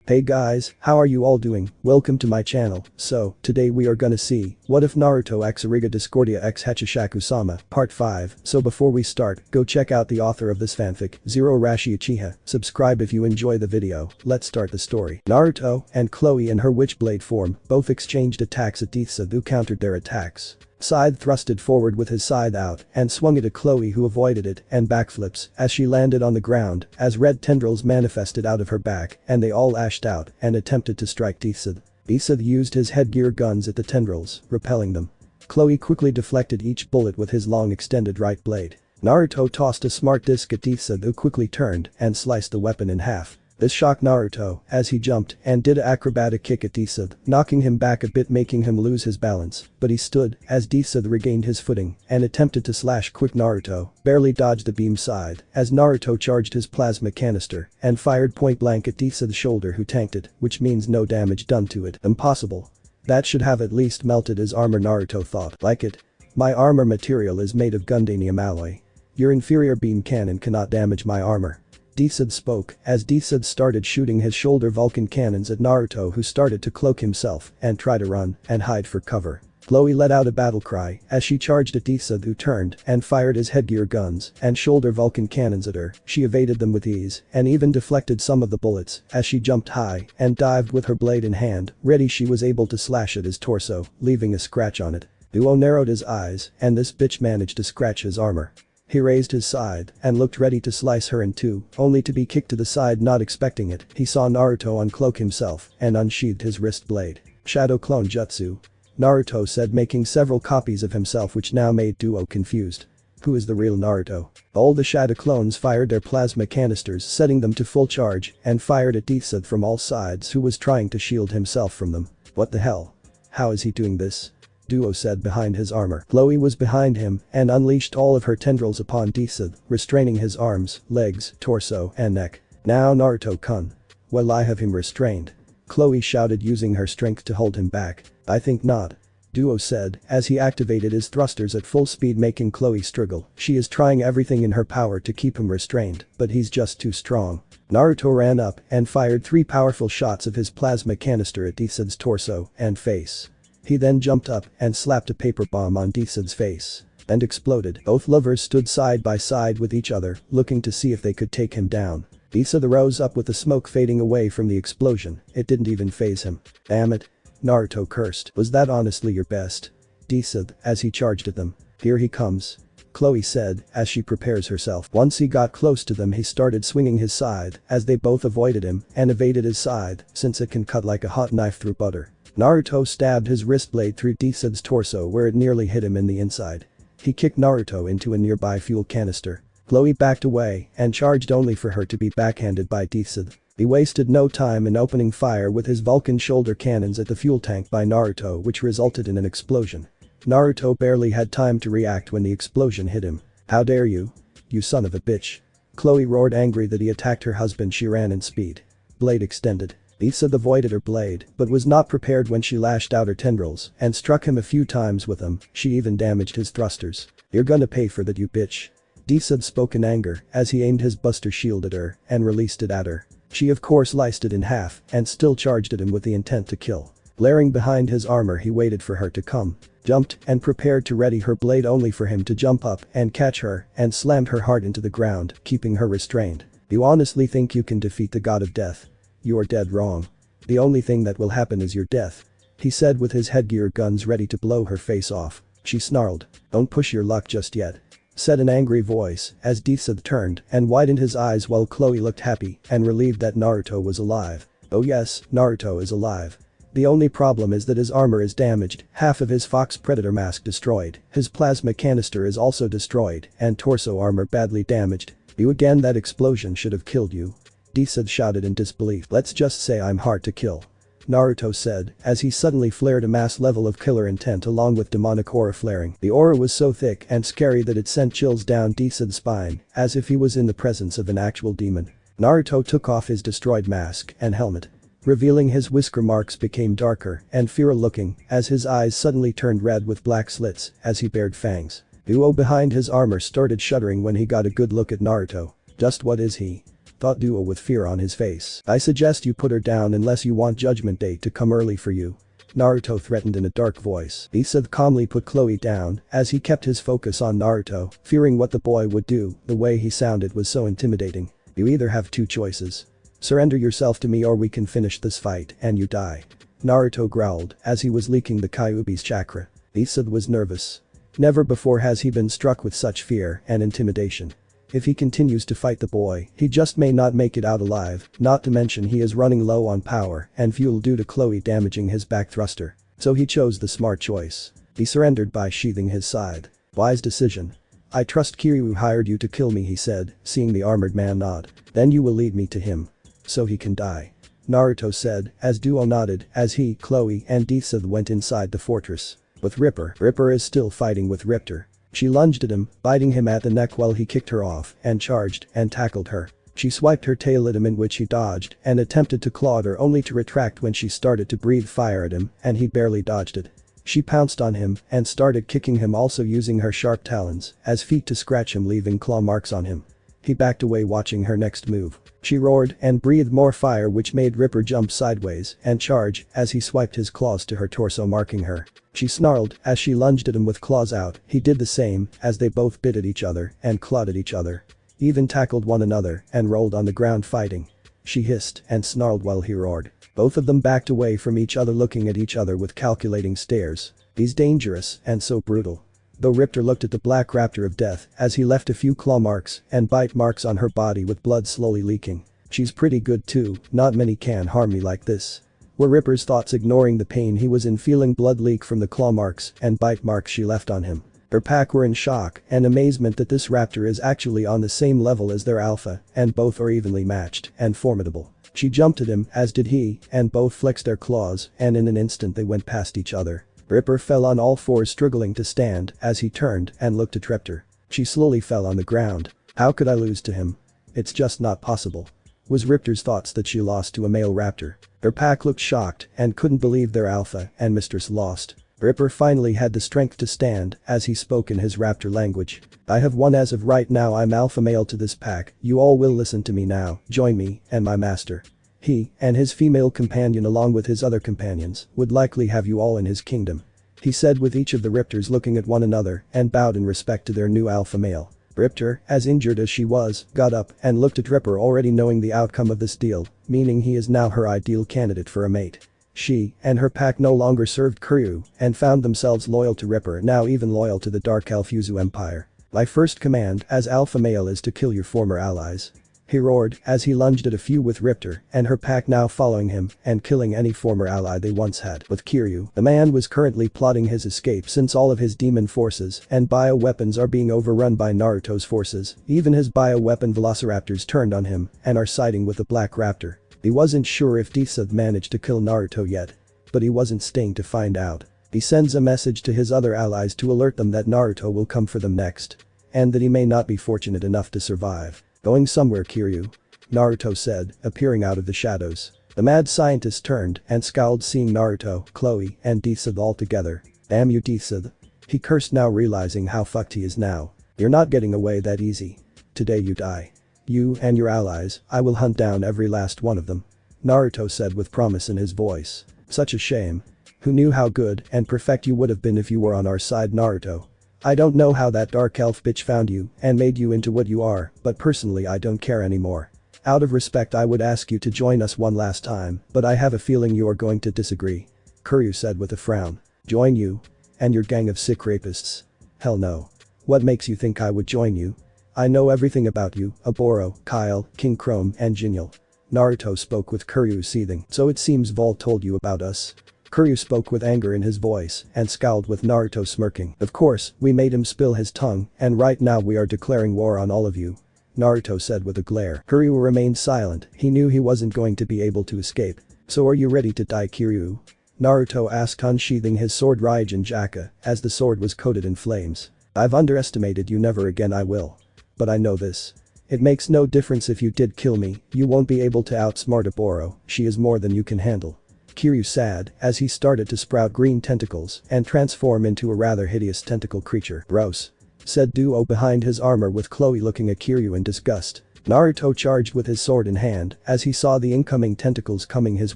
Hey guys, how are you all doing? Welcome to my channel. So, today we are gonna see, what if Naruto x Origa Discordia x Hachishaku-sama, part 5. So before we start, go check out the author of this fanfic, Arashi Uchiha. Subscribe if you enjoy the video. Let's start the story. Naruto and Chloe in her Witchblade form both exchanged attacks at Deid, who countered their attacks. Scythe thrusted forward with his scythe out and swung it at Chloe, who avoided it and backflips as she landed on the ground as red tendrils manifested out of her back and they all lashed out and attempted to strike Deid. Deid used his headgear guns at the tendrils, repelling them. Chloe quickly deflected each bullet with his long extended right blade. Naruto tossed a smart disc at Deid, who quickly turned and sliced the weapon in half. This shocked Naruto as he jumped and did an acrobatic kick at Deid, knocking him back a bit, making him lose his balance, but he stood as Deid regained his footing and attempted to slash quick. Naruto barely dodged the beam side as Naruto charged his plasma canister and fired point blank at Deid's shoulder, who tanked it, which means no damage done to it. Impossible. That should have at least melted his armor, Naruto thought. Like it? My armor material is made of Gundanium alloy. Your inferior beam cannon cannot damage my armor. Deid spoke as Deid started shooting his shoulder Vulcan cannons at Naruto, who started to cloak himself and try to run and hide for cover. Chloe let out a battle cry as she charged at Deid, who turned and fired his headgear guns and shoulder Vulcan cannons at her. She evaded them with ease and even deflected some of the bullets as she jumped high and dived with her blade in hand. Ready, she was able to slash at his torso, leaving a scratch on it. Duo narrowed his eyes and this bitch managed to scratch his armor. He raised his scythe and looked ready to slice her in two, only to be kicked to the side. Not expecting it, he saw Naruto uncloak himself and unsheathed his wrist blade. Shadow clone jutsu. Naruto said, making several copies of himself, which now made Duo confused. Who is the real Naruto? All the shadow clones fired their plasma canisters, setting them to full charge, and fired at Deid from all sides, who was trying to shield himself from them. What the hell? How is he doing this? Duo said behind his armor. Chloe was behind him and unleashed all of her tendrils upon Deid, restraining his arms, legs, torso, and neck. Now Naruto-kun. Will I have him restrained? Chloe shouted, using her strength to hold him back. I think not. Duo said as he activated his thrusters at full speed, making Chloe struggle. She is trying everything in her power to keep him restrained, but he's just too strong. Naruto ran up and fired 3 powerful shots of his plasma canister at Deid's torso and face. He then jumped up and slapped a paper bomb on Deid's face and exploded. Both lovers stood side by side with each other, looking to see if they could take him down. Deid rose up with the smoke fading away from the explosion. It didn't even faze him. Damn it. Naruto cursed. Was that honestly your best? Deid as he charged at them. Here he comes. Chloe said as she prepares herself. Once he got close to them, he started swinging his scythe as they both avoided him and evaded his scythe, since it can cut like a hot knife through butter. Naruto stabbed his wrist blade through Deid's torso, where it nearly hit him in the inside. He kicked Naruto into a nearby fuel canister. Chloe backed away and charged, only for her to be backhanded by Deid. He wasted no time in opening fire with his Vulcan shoulder cannons at the fuel tank by Naruto, which resulted in an explosion. Naruto barely had time to react when the explosion hit him. How dare you? You son of a bitch. Chloe roared, angry that he attacked her husband. She ran in speed. Blade extended. Deid avoided her blade, but was not prepared when she lashed out her tendrils and struck him a few times with them. She even damaged his thrusters. You're gonna pay for that, you bitch. Deid spoke in anger as he aimed his buster shield at her and released it at her. She of course sliced it in half and still charged at him with the intent to kill. Blaring behind his armor, he waited for her to come, jumped and prepared to ready her blade, only for him to jump up and catch her and slammed her hard into the ground, keeping her restrained. You honestly think you can defeat the god of death? You are dead wrong. The only thing that will happen is your death. He said with his headgear guns ready to blow her face off. She snarled. Don't push your luck just yet. Said an angry voice as Deid turned and widened his eyes, while Chloe looked happy and relieved that Naruto was alive. Oh yes, Naruto is alive. The only problem is that his armor is damaged, half of his Fox Predator mask destroyed, his plasma canister is also destroyed, and torso armor badly damaged. You again? That explosion should have killed you. Deid shouted in disbelief. Let's just say I'm hard to kill. Naruto said as he suddenly flared a mass level of killer intent along with demonic aura flaring. The aura was so thick and scary that it sent chills down Deid's spine, as if he was in the presence of an actual demon. Naruto took off his destroyed mask and helmet. Revealing his whisker marks became darker and feral looking as his eyes suddenly turned red with black slits as he bared fangs. Duo behind his armor started shuddering when he got a good look at Naruto. Just what is he? thought Duo with fear on his face. I suggest you put her down unless you want Judgment Day to come early for you. Naruto threatened in a dark voice. Deid calmly put Chloe down as he kept his focus on Naruto, fearing what the boy would do. The way he sounded was so intimidating. You either have two choices. Surrender yourself to me or we can finish this fight and you die. Naruto growled as he was leaking the Kyuubi's chakra. Deid was nervous. Never before has he been struck with such fear and intimidation. If he continues to fight the boy, he just may not make it out alive, not to mention he is running low on power and fuel due to Chloe damaging his back thruster. So he chose the smart choice. He surrendered by sheathing his side. Wise decision. I trust Kiryu hired you to kill me, he said, seeing the armored man nod. Then you will lead me to him. So he can die. Naruto said as Duo nodded as he, Chloe and Deid went inside the fortress. With Ripper is still fighting with Raptor. She lunged at him, biting him at the neck while he kicked her off and charged and tackled her. She swiped her tail at him in which he dodged and attempted to claw at her only to retract when she started to breathe fire at him and he barely dodged it. She pounced on him and started kicking him, also using her sharp talons as feet to scratch him, leaving claw marks on him. He backed away watching her next move. She roared and breathed more fire, which made Ripper jump sideways and charge as he swiped his claws to her torso, marking her. She snarled as she lunged at him with claws out. He did the same as they both bit at each other and clawed at each other. Even tackled one another and rolled on the ground fighting. She hissed and snarled while he roared. Both of them backed away from each other, looking at each other with calculating stares. He's dangerous and so brutal. Though Raptor looked at the black raptor of death as he left a few claw marks and bite marks on her body with blood slowly leaking. She's pretty good too, not many can harm me like this. Were Ripper's thoughts, ignoring the pain he was in feeling blood leak from the claw marks and bite marks she left on him. Her pack were in shock and amazement that this raptor is actually on the same level as their alpha and both are evenly matched and formidable. She jumped at him as did he and both flexed their claws and in an instant they went past each other. Ripper fell on all fours, struggling to stand as he turned and looked at Raptor. She slowly fell on the ground. How could I lose to him? It's just not possible. Was Raptor's thoughts that she lost to a male raptor. Her pack looked shocked and couldn't believe their alpha and mistress lost. Ripper finally had the strength to stand as he spoke in his raptor language. I have won as of right now. I'm alpha male to this pack. You all will listen to me now. Join me and my master. He and his female companion along with his other companions would likely have you all in his kingdom. He said, with each of the Raptors looking at one another and bowed in respect to their new alpha male. Raptor, as injured as she was, got up and looked at Ripper, already knowing the outcome of this deal, meaning he is now her ideal candidate for a mate. She and her pack no longer served Kiryu and found themselves loyal to Ripper, now even loyal to the Dark Elf Yuzu Empire. My first command as alpha male is to kill your former allies. He roared as he lunged at a few with Raptor and her pack now following him and killing any former ally they once had. With Kiryu, the man was currently plotting his escape since all of his demon forces and bioweapons are being overrun by Naruto's forces. Even his bioweapon velociraptors turned on him and are siding with the Black Raptor. He wasn't sure if Deid managed to kill Naruto yet. But he wasn't staying to find out. He sends a message to his other allies to alert them that Naruto will come for them next. And that he may not be fortunate enough to survive. Going somewhere, Kiryu? Naruto said, appearing out of the shadows. The mad scientist turned and scowled, seeing Naruto, Chloe, and Deid all together. Damn you, Deid. He cursed, now realizing how fucked he is now. You're not getting away that easy. Today you die. You and your allies, I will hunt down every last one of them. Naruto said with promise in his voice. Such a shame. Who knew how good and perfect you would have been if you were on our side, Naruto? I don't know how that dark elf bitch found you and made you into what you are, but personally I don't care anymore. Out of respect I would ask you to join us one last time, but I have a feeling you are going to disagree. Kiryu said with a frown. Join you? And your gang of sick rapists? Hell no. What makes you think I would join you? I know everything about you, Oboro, Kyle, King Chrome and Jingle. Naruto spoke with Kiryu seething. So it seems Vol told you about us. Kiryu spoke with anger in his voice and scowled with Naruto smirking. Of course, we made him spill his tongue and right now we are declaring war on all of you. Naruto said with a glare. Kiryu remained silent. He knew he wasn't going to be able to escape. So are you ready to die, Kiryu? Naruto asked, unsheathing his sword Raijin Jaka as the sword was coated in flames. I've underestimated you, never again I will. But I know this. It makes no difference if you did kill me, you won't be able to outsmart Oboro, she is more than you can handle. Kiryu said as he started to sprout green tentacles and transform into a rather hideous tentacle creature. Gross. Said Duo behind his armor with Chloe looking at Kiryu in disgust. Naruto charged with his sword in hand as he saw the incoming tentacles coming his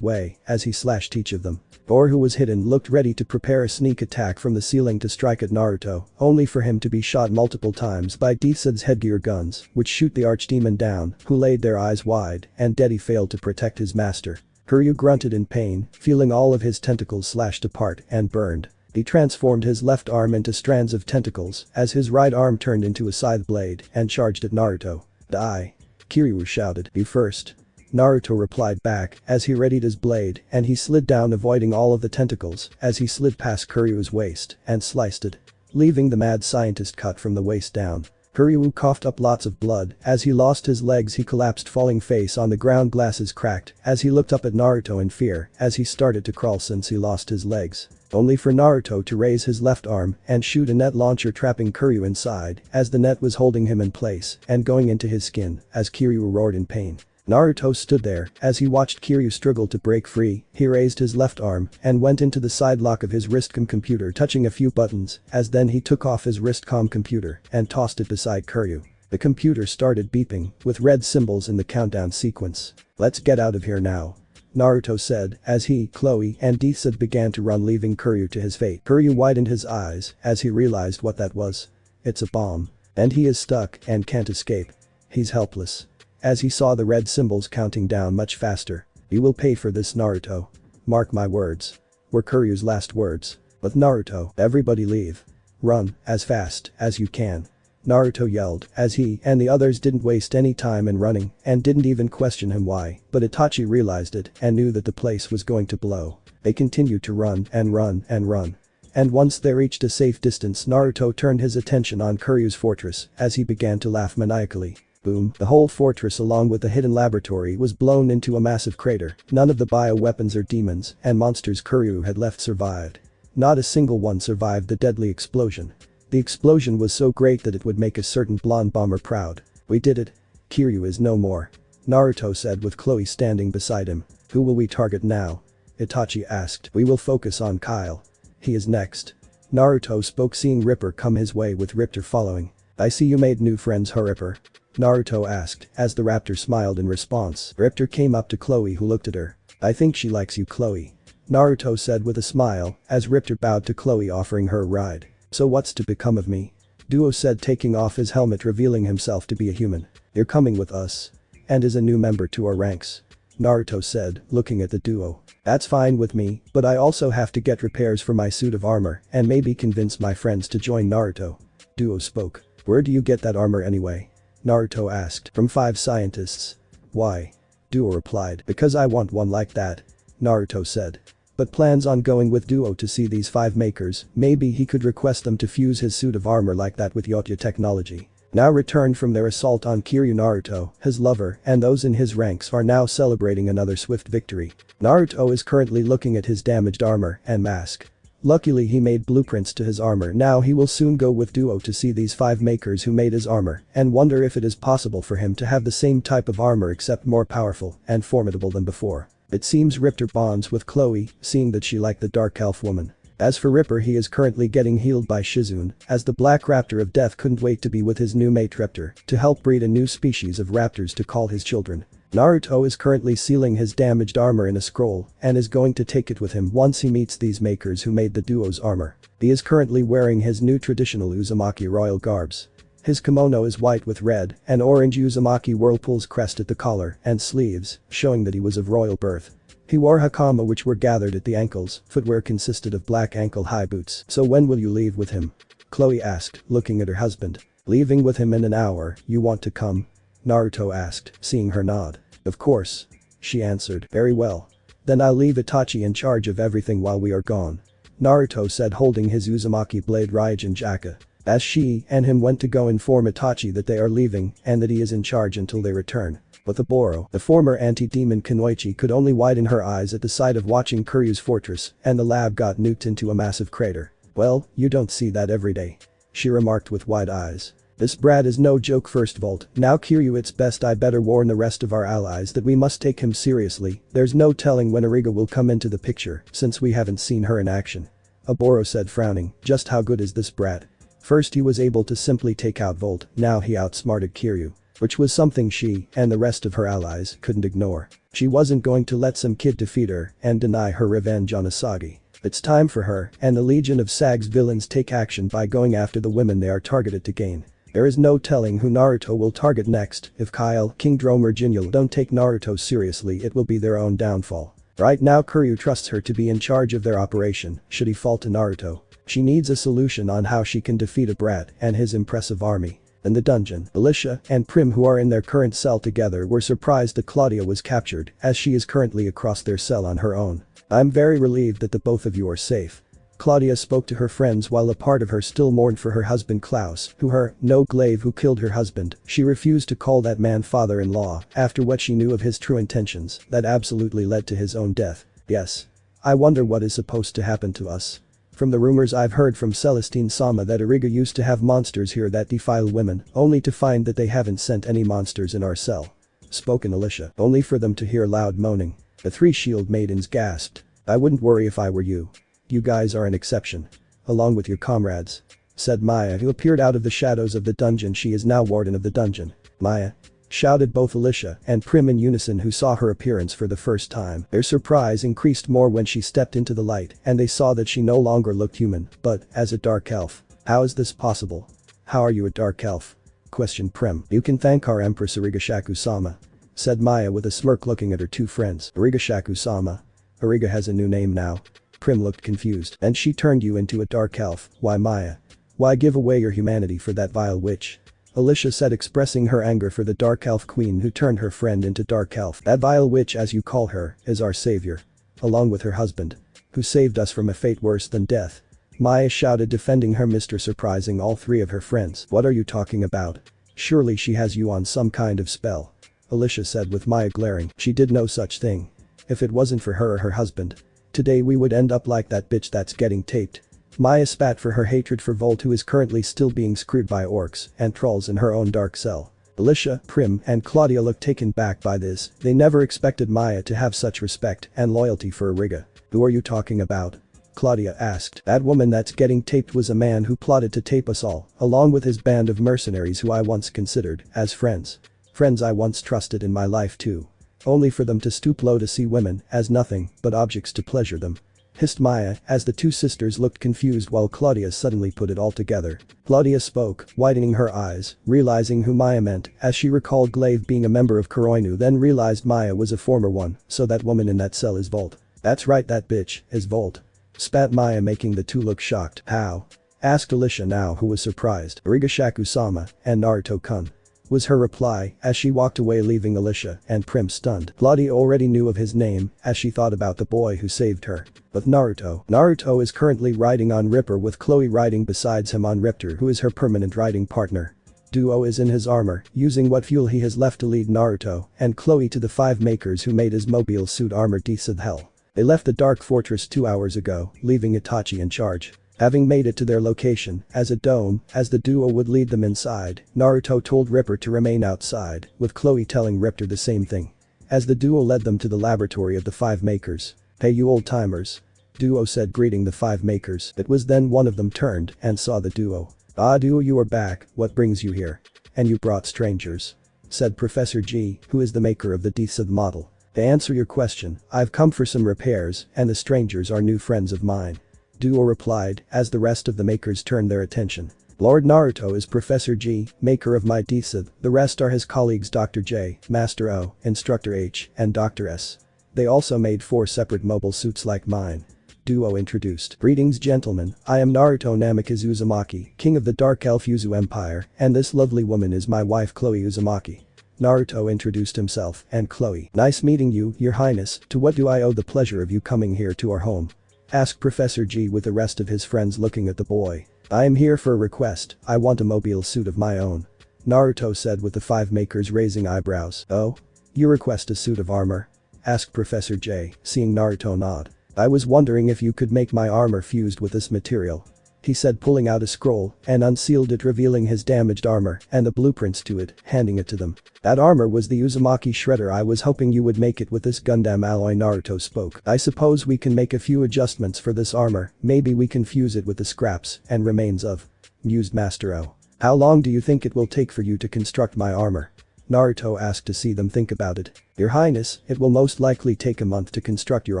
way as he slashed each of them. Or who was hidden looked ready to prepare a sneak attack from the ceiling to strike at Naruto, only for him to be shot multiple times by Deid's headgear guns, which shoot the archdemon down, who laid their eyes wide, and Deid failed to protect his master. Kiryu grunted in pain, feeling all of his tentacles slashed apart and burned. He transformed his left arm into strands of tentacles as his right arm turned into a scythe blade and charged at Naruto. Die! Kiryu shouted. You first. Naruto replied back as he readied his blade and he slid down, avoiding all of the tentacles as he slid past Kiryu's waist and sliced it, leaving the mad scientist cut from the waist down. Kiryu coughed up lots of blood as he lost his legs. He collapsed, falling face on the ground, glasses cracked as he looked up at Naruto in fear as he started to crawl since he lost his legs. Only for Naruto to raise his left arm and shoot a net launcher, trapping Kiryu inside as the net was holding him in place and going into his skin as Kiryu roared in pain. Naruto stood there as he watched Kiryu struggle to break free. He raised his left arm and went into the side lock of his wristcom computer, touching a few buttons as then he took off his wristcom computer and tossed it beside Kiryu. The computer started beeping with red symbols in the countdown sequence. Let's get out of here now, Naruto said as he, Chloe, and Deid began to run, leaving Kiryu to his fate. Kiryu widened his eyes as he realized what that was. It's a bomb. And he is stuck and can't escape. He's helpless. As he saw the red symbols counting down much faster. You will pay for this, Naruto. Mark my words, were Kiryu's last words. With Naruto, everybody leave. Run as fast as you can, Naruto yelled as he and the others didn't waste any time in running and didn't even question him why, but Itachi realized it and knew that the place was going to blow. They continued to run and run and run. And once they reached a safe distance, Naruto turned his attention on Kiryu's fortress as he began to laugh maniacally. Boom, the whole fortress along with the hidden laboratory was blown into a massive crater. None of the bioweapons or demons and monsters Kiryu had left survived. Not a single one survived the deadly explosion. The explosion was so great that it would make a certain blonde bomber proud. We did it. Kiryu is no more, Naruto said with Chloe standing beside him. Who will we target now? Itachi asked. We will focus on Kyle. He is next, Naruto spoke, seeing Ripper come his way with Raptor following. I see you made new friends, huh, Ripper? Naruto asked as the Raptor smiled in response. Raptor came up to Chloe, who looked at her. I think she likes you, Chloe, Naruto said with a smile as Raptor bowed to Chloe, offering her a ride. So what's to become of me? Duo said, taking off his helmet, revealing himself to be a human. You're coming with us. And is a new member to our ranks, Naruto said, looking at the duo. That's fine with me, but I also have to get repairs for my suit of armor and maybe convince my friends to join Naruto. Duo spoke. Where do you get that armor anyway? Naruto asked. From 5 scientists. Why? Duo replied. Because I want one like that, Naruto said. But plans on going with Duo to see these 5 makers. Maybe he could request them to fuse his suit of armor like that with Uchiha technology. Now returned from their assault on Kiryu, Naruto, his lover, and those in his ranks are now celebrating another swift victory. Naruto is currently looking at his damaged armor and mask. Luckily he made blueprints to his armor. Now he will soon go with Duo to see these 5 makers who made his armor and wonder if it is possible for him to have the same type of armor except more powerful and formidable than before. It seems Raptor bonds with Chloe, seeing that she liked the dark elf woman. As for Ripper, he is currently getting healed by Shizune, as the Black Raptor of Death couldn't wait to be with his new mate Raptor to help breed a new species of raptors to call his children. Naruto is currently sealing his damaged armor in a scroll and is going to take it with him once he meets these makers who made the duo's armor. He is currently wearing his new traditional Uzumaki royal garbs. His kimono is white with red and orange Uzumaki whirlpool's crest at the collar and sleeves, showing that he was of royal birth. He wore hakama, which were gathered at the ankles. Footwear consisted of black ankle-high boots. So when will you leave with him? Chloe asked, looking at her husband. Leaving with him in an hour. You want to come? Naruto asked, seeing her nod. Of course, she answered. Very well. Then I'll leave Itachi in charge of everything while we are gone, Naruto said, holding his Uzumaki blade Raijin Jaka. As she and him went to go inform Itachi that they are leaving and that he is in charge until they return. But the Boro, the former anti-demon Kunoichi, could only widen her eyes at the sight of watching Kiryu's fortress and the lab got nuked into a massive crater. Well, you don't see that every day, she remarked with wide eyes. This brat is no joke. First vault. Now Kiryu, it's best I better warn the rest of our allies that we must take him seriously. There's no telling when Origa will come into the picture since we haven't seen her in action. Oboro said, frowning. Just how good is this brat? First he was able to simply take out Volt, now he outsmarted Kiryu. which was something she and the rest of her allies couldn't ignore. She wasn't going to let some kid defeat her and deny her revenge on Asagi. It's time for her and the Legion of Sag's villains take action by going after the women they are targeted to gain. There is no telling who Naruto will target next. If Kyle, King Drome or Jinyo don't take Naruto seriously, it will be their own downfall. Right now Kuryu trusts her to be in charge of their operation should he fall to Naruto. She needs a solution on how she can defeat a brat and his impressive army. In the dungeon, Alicia and Prim, who are in their current cell together, were surprised that Claudia was captured, as she is currently across their cell on her own. I'm very relieved that the both of you are safe. Claudia spoke to her friends while a part of her still mourned for her husband Klaus, no Glaive who killed her husband. She refused to call that man father-in-law after what she knew of his true intentions that absolutely led to his own death. Yes. I wonder what is supposed to happen to us. From the rumors I've heard from Celestine-sama that Origa used to have monsters here that defile women, only to find that they haven't sent any monsters in our cell. Spoken Alicia, only for them to hear loud moaning. The three shield maidens gasped. I wouldn't worry if I were you. You guys are an exception. Along with your comrades. Said Maya, who appeared out of the shadows of the dungeon. She is now warden of the dungeon. Maya. Shouted both Alicia and Prim in unison, who saw her appearance for the first time. Their surprise increased more when she stepped into the light and they saw that she no longer looked human, but as a dark elf. How is this possible? How are you a dark elf? Questioned Prim. You can thank our Empress Hachishaku-sama. Said Maya with a smirk, looking at her two friends. Hachishaku-sama. Origa has a new name now. Prim looked confused. And she turned you into a dark elf. Why, Maya? Why give away your humanity for that vile witch? Alicia said, expressing her anger for the dark elf queen who turned her friend into dark elf. That vile witch, as you call her, is our savior. Along with her husband. Who saved us from a fate worse than death. Maya shouted, defending her mistress, surprising all three of her friends. What are you talking about? Surely she has you on some kind of spell. Alicia said with Maya glaring. She did no such thing. If it wasn't for her or her husband. Today we would end up like that bitch that's getting taped. Maya spat for her hatred for Volt, who is currently still being screwed by orcs and trolls in her own dark cell. Alicia, Prim, and Claudia looked taken back by this. They never expected Maya to have such respect and loyalty for Origa. Who are you talking about? Claudia asked. That woman that's getting taped was a man who plotted to tape us all, along with his band of mercenaries who I once considered as friends. Friends I once trusted in my life too. Only for them to stoop low to see women as nothing but objects to pleasure them. Hissed Maya as the two sisters looked confused while Claudia suddenly put it all together. Claudia spoke, widening her eyes, realizing who Maya meant as she recalled Glaive being a member of Kuroinu, then realized Maya was a former one, so that woman in that cell is Volt. That's right, that bitch is Volt. Spat Maya, making the two look shocked. How? Asked Alicia now, who was surprised. Hachishaku-sama and Naruto-kun. Was her reply as she walked away, leaving Alicia and Prim stunned. Claudia already knew of his name as she thought about the boy who saved her. But Naruto is currently riding on Ripper, with Chloe riding besides him on Raptor, who is her permanent riding partner. Duo is in his armor, using what fuel he has left to lead Naruto and Chloe to the 5 makers who made his mobile suit armor Deid hell. They left the Dark Fortress 2 hours ago, leaving Itachi in charge. Having made it to their location as a dome, as the duo would lead them inside, Naruto told Ripper to remain outside, with Chloe telling Raptor the same thing. As the duo led them to the laboratory of the 5 makers. Hey you old timers. Duo said, greeting the 5 makers. It was then one of them turned and saw the duo. Ah, Duo, you are back, what brings you here? And you brought strangers. Said Professor G, who is the maker of the Deid model. To answer your question, I've come for some repairs, and the strangers are new friends of mine. Duo replied as the rest of the makers turned their attention. Lord Naruto is Professor G, maker of my Deid. The rest are his colleagues Dr. J, Master O, Instructor H, and Dr. S. They also made 4 separate mobile suits like mine. Duo introduced. Greetings gentlemen, I am Naruto Namikaze Uzumaki, king of the Dark Elf Uzu Empire, and this lovely woman is my wife Chloe Uzumaki. Naruto introduced himself and Chloe. Nice meeting you, your highness. To what do I owe the pleasure of you coming here to our home? Asked Professor G, with the rest of his friends looking at the boy. I am here for a request, I want a mobile suit of my own. Naruto said, with the 5 makers raising eyebrows. Oh? You request a suit of armor? Asked Professor J, seeing Naruto nod. I was wondering if you could make my armor fused with this material. He said, pulling out a scroll and unsealed it, revealing his damaged armor and the blueprints to it, handing it to them. That armor was the Uzumaki Shredder. I was hoping you would make it with this Gundam alloy. Naruto spoke. I suppose we can make a few adjustments for this armor, maybe we can fuse it with the scraps and remains of. Mused Master O. How long do you think it will take for you to construct my armor? Naruto asked to see them think about it. Your Highness, it will most likely take a month to construct your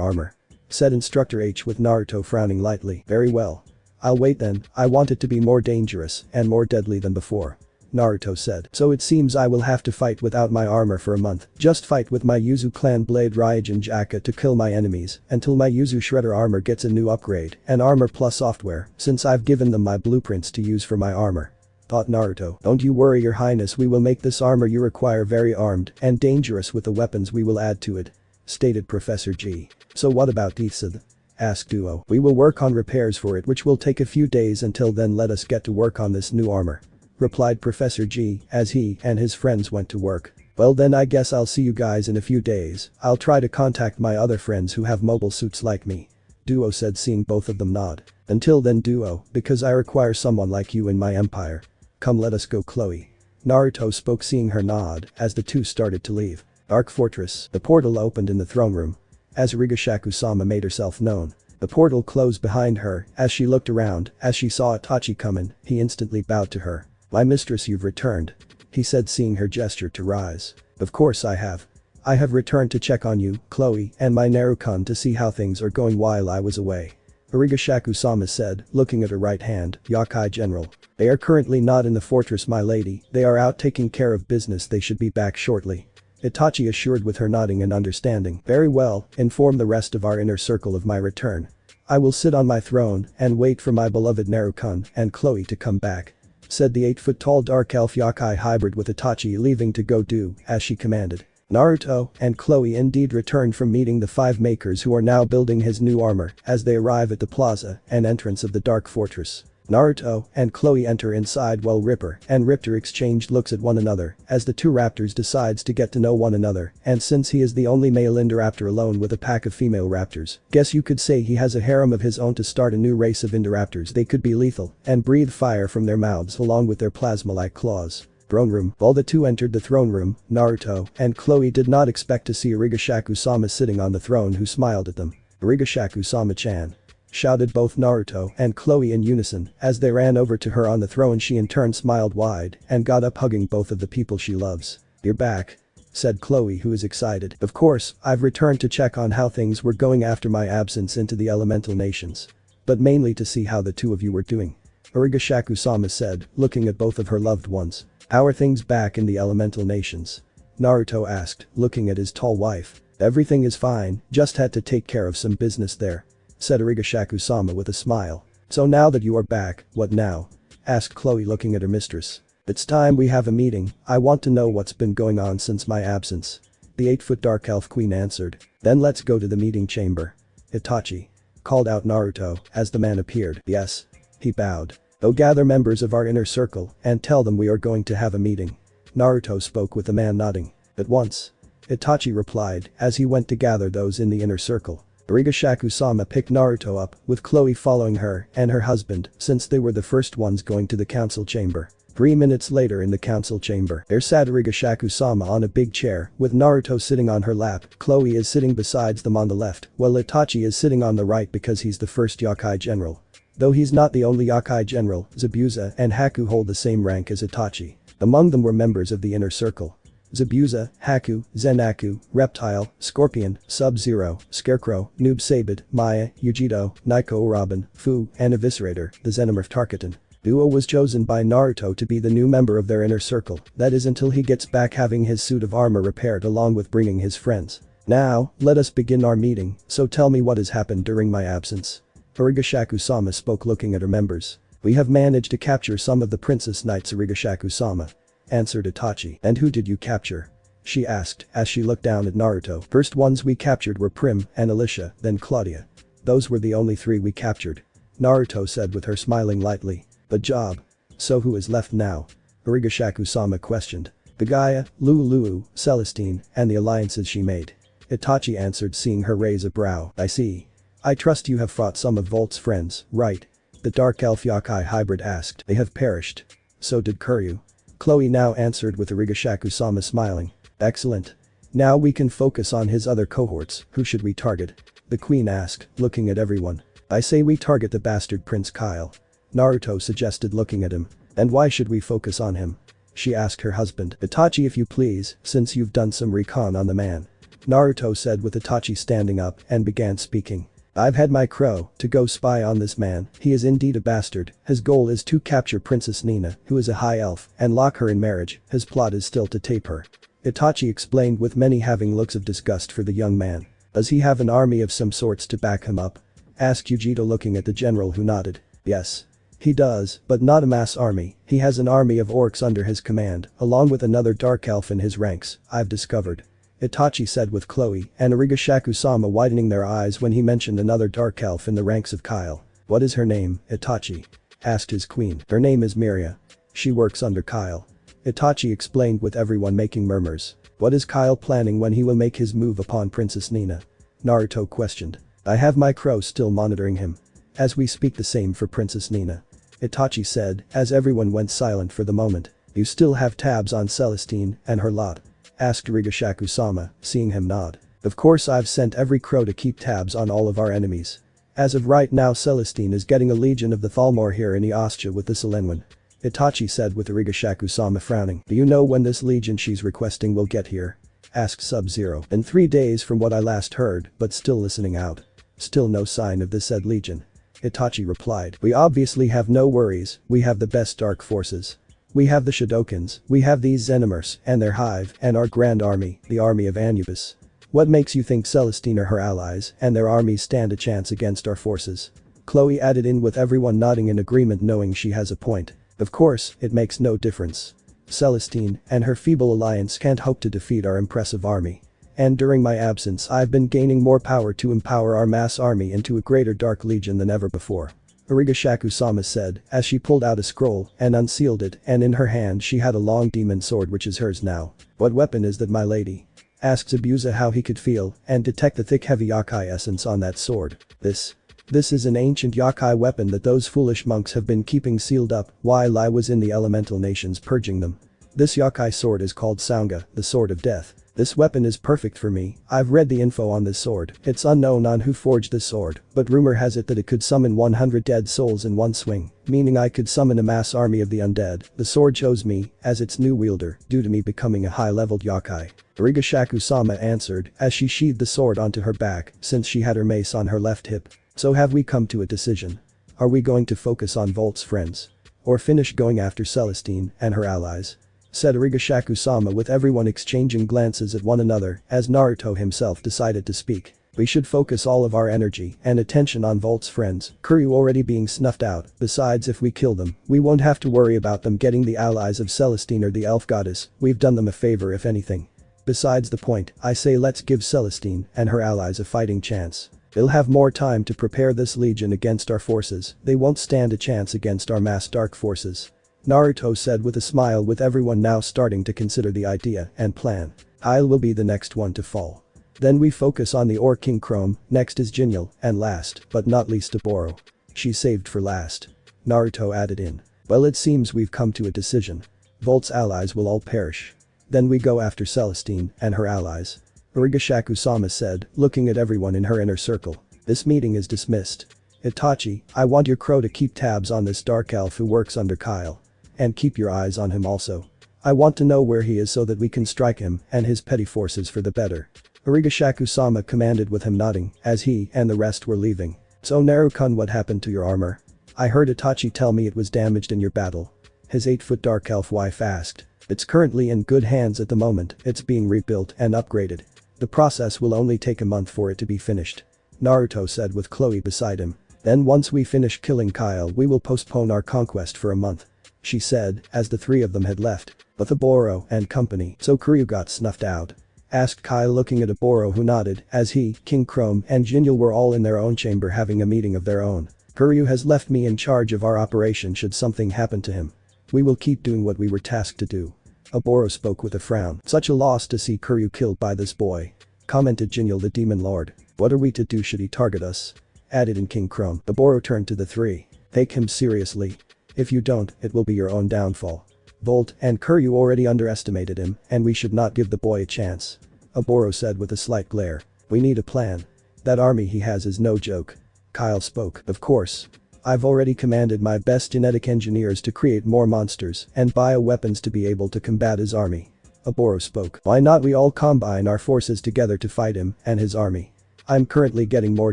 armor. Said Instructor H with Naruto frowning lightly. Very well. I'll wait then, I want it to be more dangerous and more deadly than before. Naruto said. So it seems I will have to fight without my armor for a month. Just fight with my Yuzu clan blade Raijin Jaka to kill my enemies until my Yuzu shredder armor gets a new upgrade and armor plus software since I've given them my blueprints to use for my armor. Thought Naruto. Don't you worry your highness, we will make this armor you require very armed and dangerous with the weapons we will add to it. Stated Professor G. So what about Deid? Asked Duo. We will work on repairs for it which will take a few days, until then let us get to work on this new armor. Replied Professor G as he and his friends went to work. Well then I guess I'll see you guys in a few days, I'll try to contact my other friends who have mobile suits like me. Duo said seeing both of them nod. Until then Duo, because I require someone like you in my empire. Come let us go Chloe. Naruto spoke seeing her nod as the two started to leave. Dark Fortress. The portal opened in the throne room. As Hachishaku-sama made herself known. The portal closed behind her as she looked around as she saw Itachi coming, he instantly bowed to her. My mistress you've returned. He said seeing her gesture to rise. Of course I have. I have returned to check on you, Chloe, and my Naruto to see how things are going while I was away. Hachishaku-sama said, looking at her right hand, Yokai General. They are currently not in the fortress my lady, they are out taking care of business, they should be back shortly. Itachi assured with her nodding and understanding. Very well, inform the rest of our inner circle of my return. I will sit on my throne and wait for my beloved Naruto and Chloe to come back. Said the 8-foot-tall dark elf yokai hybrid with Itachi leaving to go do as she commanded. Naruto and Chloe indeed returned from meeting the 5 makers who are now building his new armor as they arrive at the plaza and entrance of the Dark Fortress. Naruto and Chloe enter inside while Ripper and Raptor exchanged looks at one another as the two raptors decides to get to know one another, and since he is the only male Indoraptor alone with a pack of female raptors, guess you could say he has a harem of his own to start a new race of Indoraptors. They could be lethal and breathe fire from their mouths along with their plasma-like claws. Throne room. While the two entered the throne room, Naruto and Chloe did not expect to see Hachishaku-sama sitting on the throne who smiled at them. Hachishaku-sama-chan. Shouted both Naruto and Chloe in unison as they ran over to her on the throne. She in turn smiled wide and got up hugging both of the people she loves. You're back. Said Chloe who is excited. Of course, I've returned to check on how things were going after my absence into the elemental nations. But mainly to see how the two of you were doing. Hachishaku-sama said, looking at both of her loved ones. How are things back in the elemental nations? Naruto asked, looking at his tall wife. Everything is fine, just had to take care of some business there. Said Hachishaku-sama with a smile. So now that you are back, what now? Asked Chloe looking at her mistress. It's time we have a meeting, I want to know what's been going on since my absence. The 8-foot dark elf queen answered. Then let's go to the meeting chamber. Itachi. Called out Naruto as the man appeared. Yes. He bowed. Go gather members of our inner circle and tell them we are going to have a meeting. Naruto spoke with the man nodding. At once. Itachi replied as he went to gather those in the inner circle. Hachishaku-sama picked Naruto up, with Chloe following her and her husband since they were the first ones going to the council chamber. 3 minutes later in the council chamber, there sat Hachishaku-sama on a big chair with Naruto sitting on her lap. Chloe is sitting besides them on the left while Itachi is sitting on the right because he's the first Yokai General. Though he's not the only Yokai General, Zabuza and Haku hold the same rank as Itachi. Among them were members of the inner circle. Zabuza, Haku, Zenaku, Reptile, Scorpion, Sub-Zero, Scarecrow, Noob Sabid, Maya, Yujito, Naiko Robin, Fu, and Eviscerator, the Xenomorph Tarkatan. Duo was chosen by Naruto to be the new member of their inner circle, that is until he gets back having his suit of armor repaired along with bringing his friends. Now, let us begin our meeting, so tell me what has happened during my absence. Hachishaku-sama spoke looking at her members. We have managed to capture some of the princess knights Hachishaku-sama. Answered Itachi. And who did you capture? She asked as she looked down at Naruto. First ones we captured were Prim and Alicia, then Claudia. Those were the only 3 we captured. Naruto said with her smiling lightly. Good job. So who is left now? Hachishaku-sama questioned. The Gaia, Lulu, Celestine, and the alliances she made. Itachi answered seeing her raise a brow. I see. I trust you have fought some of Volt's friends, right? The dark elf yokai hybrid asked. They have perished. So did Kuryu. Chloe now answered with Hachishaku-sama smiling. Excellent. Now we can focus on his other cohorts. Who should we target? The queen asked, looking at everyone. I say we target the bastard Prince Kyle. Naruto suggested looking at him. And why should we focus on him? She asked her husband. Itachi, if you please, since you've done some recon on the man. Naruto said with Itachi standing up and began speaking. I've had my crow to go spy on this man. He is indeed a bastard. His goal is to capture Princess Nina, who is a high elf, and lock her in marriage. His plot is still to tape her. Itachi explained, with many having looks of disgust for the young man. Does he have an army of some sorts to back him up? Asked Yujito, looking at the general, who nodded. Yes. He does, but not a mass army. He has an army of orcs under his command, along with another dark elf in his ranks, I've discovered. Itachi said, with Chloe and Hachishaku-sama widening their eyes when he mentioned another dark elf in the ranks of Kyle. What is her name, Itachi? Asked his queen. Her name is Miria. She works under Kyle. Itachi explained, with everyone making murmurs. What is Kyle planning when he will make his move upon Princess Nina? Naruto questioned. I have my crow still monitoring him. As we speak, the same for Princess Nina. Itachi said, as everyone went silent for the moment. You still have tabs on Celestine and her lot? Asked Hachishaku-sama, seeing him nod. Of course, I've sent every crow to keep tabs on all of our enemies. As of right now, Celestine is getting a legion of the Thalmor here in Eostia with the Selenwen. Itachi said, with Hachishaku-sama frowning. Do you know when this legion she's requesting will get here? Asked Sub-Zero. In 3 days from what I last heard, but still listening out. Still no sign of the said legion. Itachi replied. We obviously have no worries, we have the best dark forces. We have the Shadokans, we have these Xenomorphs and their hive, and our grand army, the army of Anubis. What makes you think Celestine or her allies and their armies stand a chance against our forces? Chloe added in, with everyone nodding in agreement, knowing she has a point. Of course, it makes no difference. Celestine and her feeble alliance can't hope to defeat our impressive army. And during my absence, I've been gaining more power to empower our mass army into a greater dark legion than ever before. Hachishaku-sama said, as she pulled out a scroll and unsealed it, and in her hand she had a long demon sword which is hers now. What weapon is that, my lady? Asked Zabuza how he could feel and detect the thick heavy yakai essence on that sword. This is an ancient yakai weapon that those foolish monks have been keeping sealed up while I was in the elemental nations purging them. This yakai sword is called Saunga, the sword of death. This weapon is perfect for me. I've read the info on this sword. It's unknown on who forged this sword, but rumor has it that it could summon 100 dead souls in one swing, meaning I could summon a mass army of the undead. The sword chose me as its new wielder due to me becoming a high-leveled yakai. Hachishaku-sama answered as she sheathed the sword onto her back since she had her mace on her left hip. So have we come to a decision? Are we going to focus on Volt's friends? Or finish going after Celestine and her allies? Said Hachishaku-sama, with everyone exchanging glances at one another as Naruto himself decided to speak. We should focus all of our energy and attention on Volt's friends, Kuryu already being snuffed out. Besides, if we kill them, we won't have to worry about them getting the allies of Celestine or the elf goddess. We've done them a favor, if anything. Besides the point, I say let's give Celestine and her allies a fighting chance. They'll have more time to prepare this legion against our forces. They won't stand a chance against our mass dark forces. Naruto said with a smile, with everyone now starting to consider the idea and plan. Kyle will be the next one to fall. Then we focus on the Orc King Chrome, next is Jinil, and last, but not least, Oboro. She's saved for last. Naruto added in. Well, it seems we've come to a decision. Volt's allies will all perish. Then we go after Celestine and her allies. Hachishaku-sama said, looking at everyone in her inner circle. This meeting is dismissed. Itachi, I want your crow to keep tabs on this dark elf who works under Kyle. And keep your eyes on him also. I want to know where he is so that we can strike him and his petty forces for the better. Hachishaku-sama commanded, with him nodding as he and the rest were leaving. So Naruto-kun, what happened to your armor? I heard Itachi tell me it was damaged in your battle. His 8-foot dark elf wife asked. It's currently in good hands at the moment. It's being rebuilt and upgraded. The process will only take a month for it to be finished. Naruto said, with Chloe beside him. Then once we finish killing Kyle, we will postpone our conquest for a month. She said, as the three of them had left. But Oboro and company, so Kuryu got snuffed out? Asked Kyle, looking at Oboro, who nodded as he, King Chrome and Jinil were all in their own chamber having a meeting of their own. Kuryu has left me in charge of our operation should something happen to him. We will keep doing what we were tasked to do. Oboro spoke with a frown. Such a loss to see Kuryu killed by this boy. Commented Jinil, the demon lord. What are we to do should he target us? Added in King Chrome. Oboro turned to the three. Take him seriously. If you don't, it will be your own downfall. Volt and Kuryu already underestimated him, and we should not give the boy a chance. Oboro said with a slight glare. We need a plan. That army he has is no joke. Kyle spoke. Of course. I've already commanded my best genetic engineers to create more monsters and bioweapons to be able to combat his army. Oboro spoke. Why not we all combine our forces together to fight him and his army? I'm currently getting more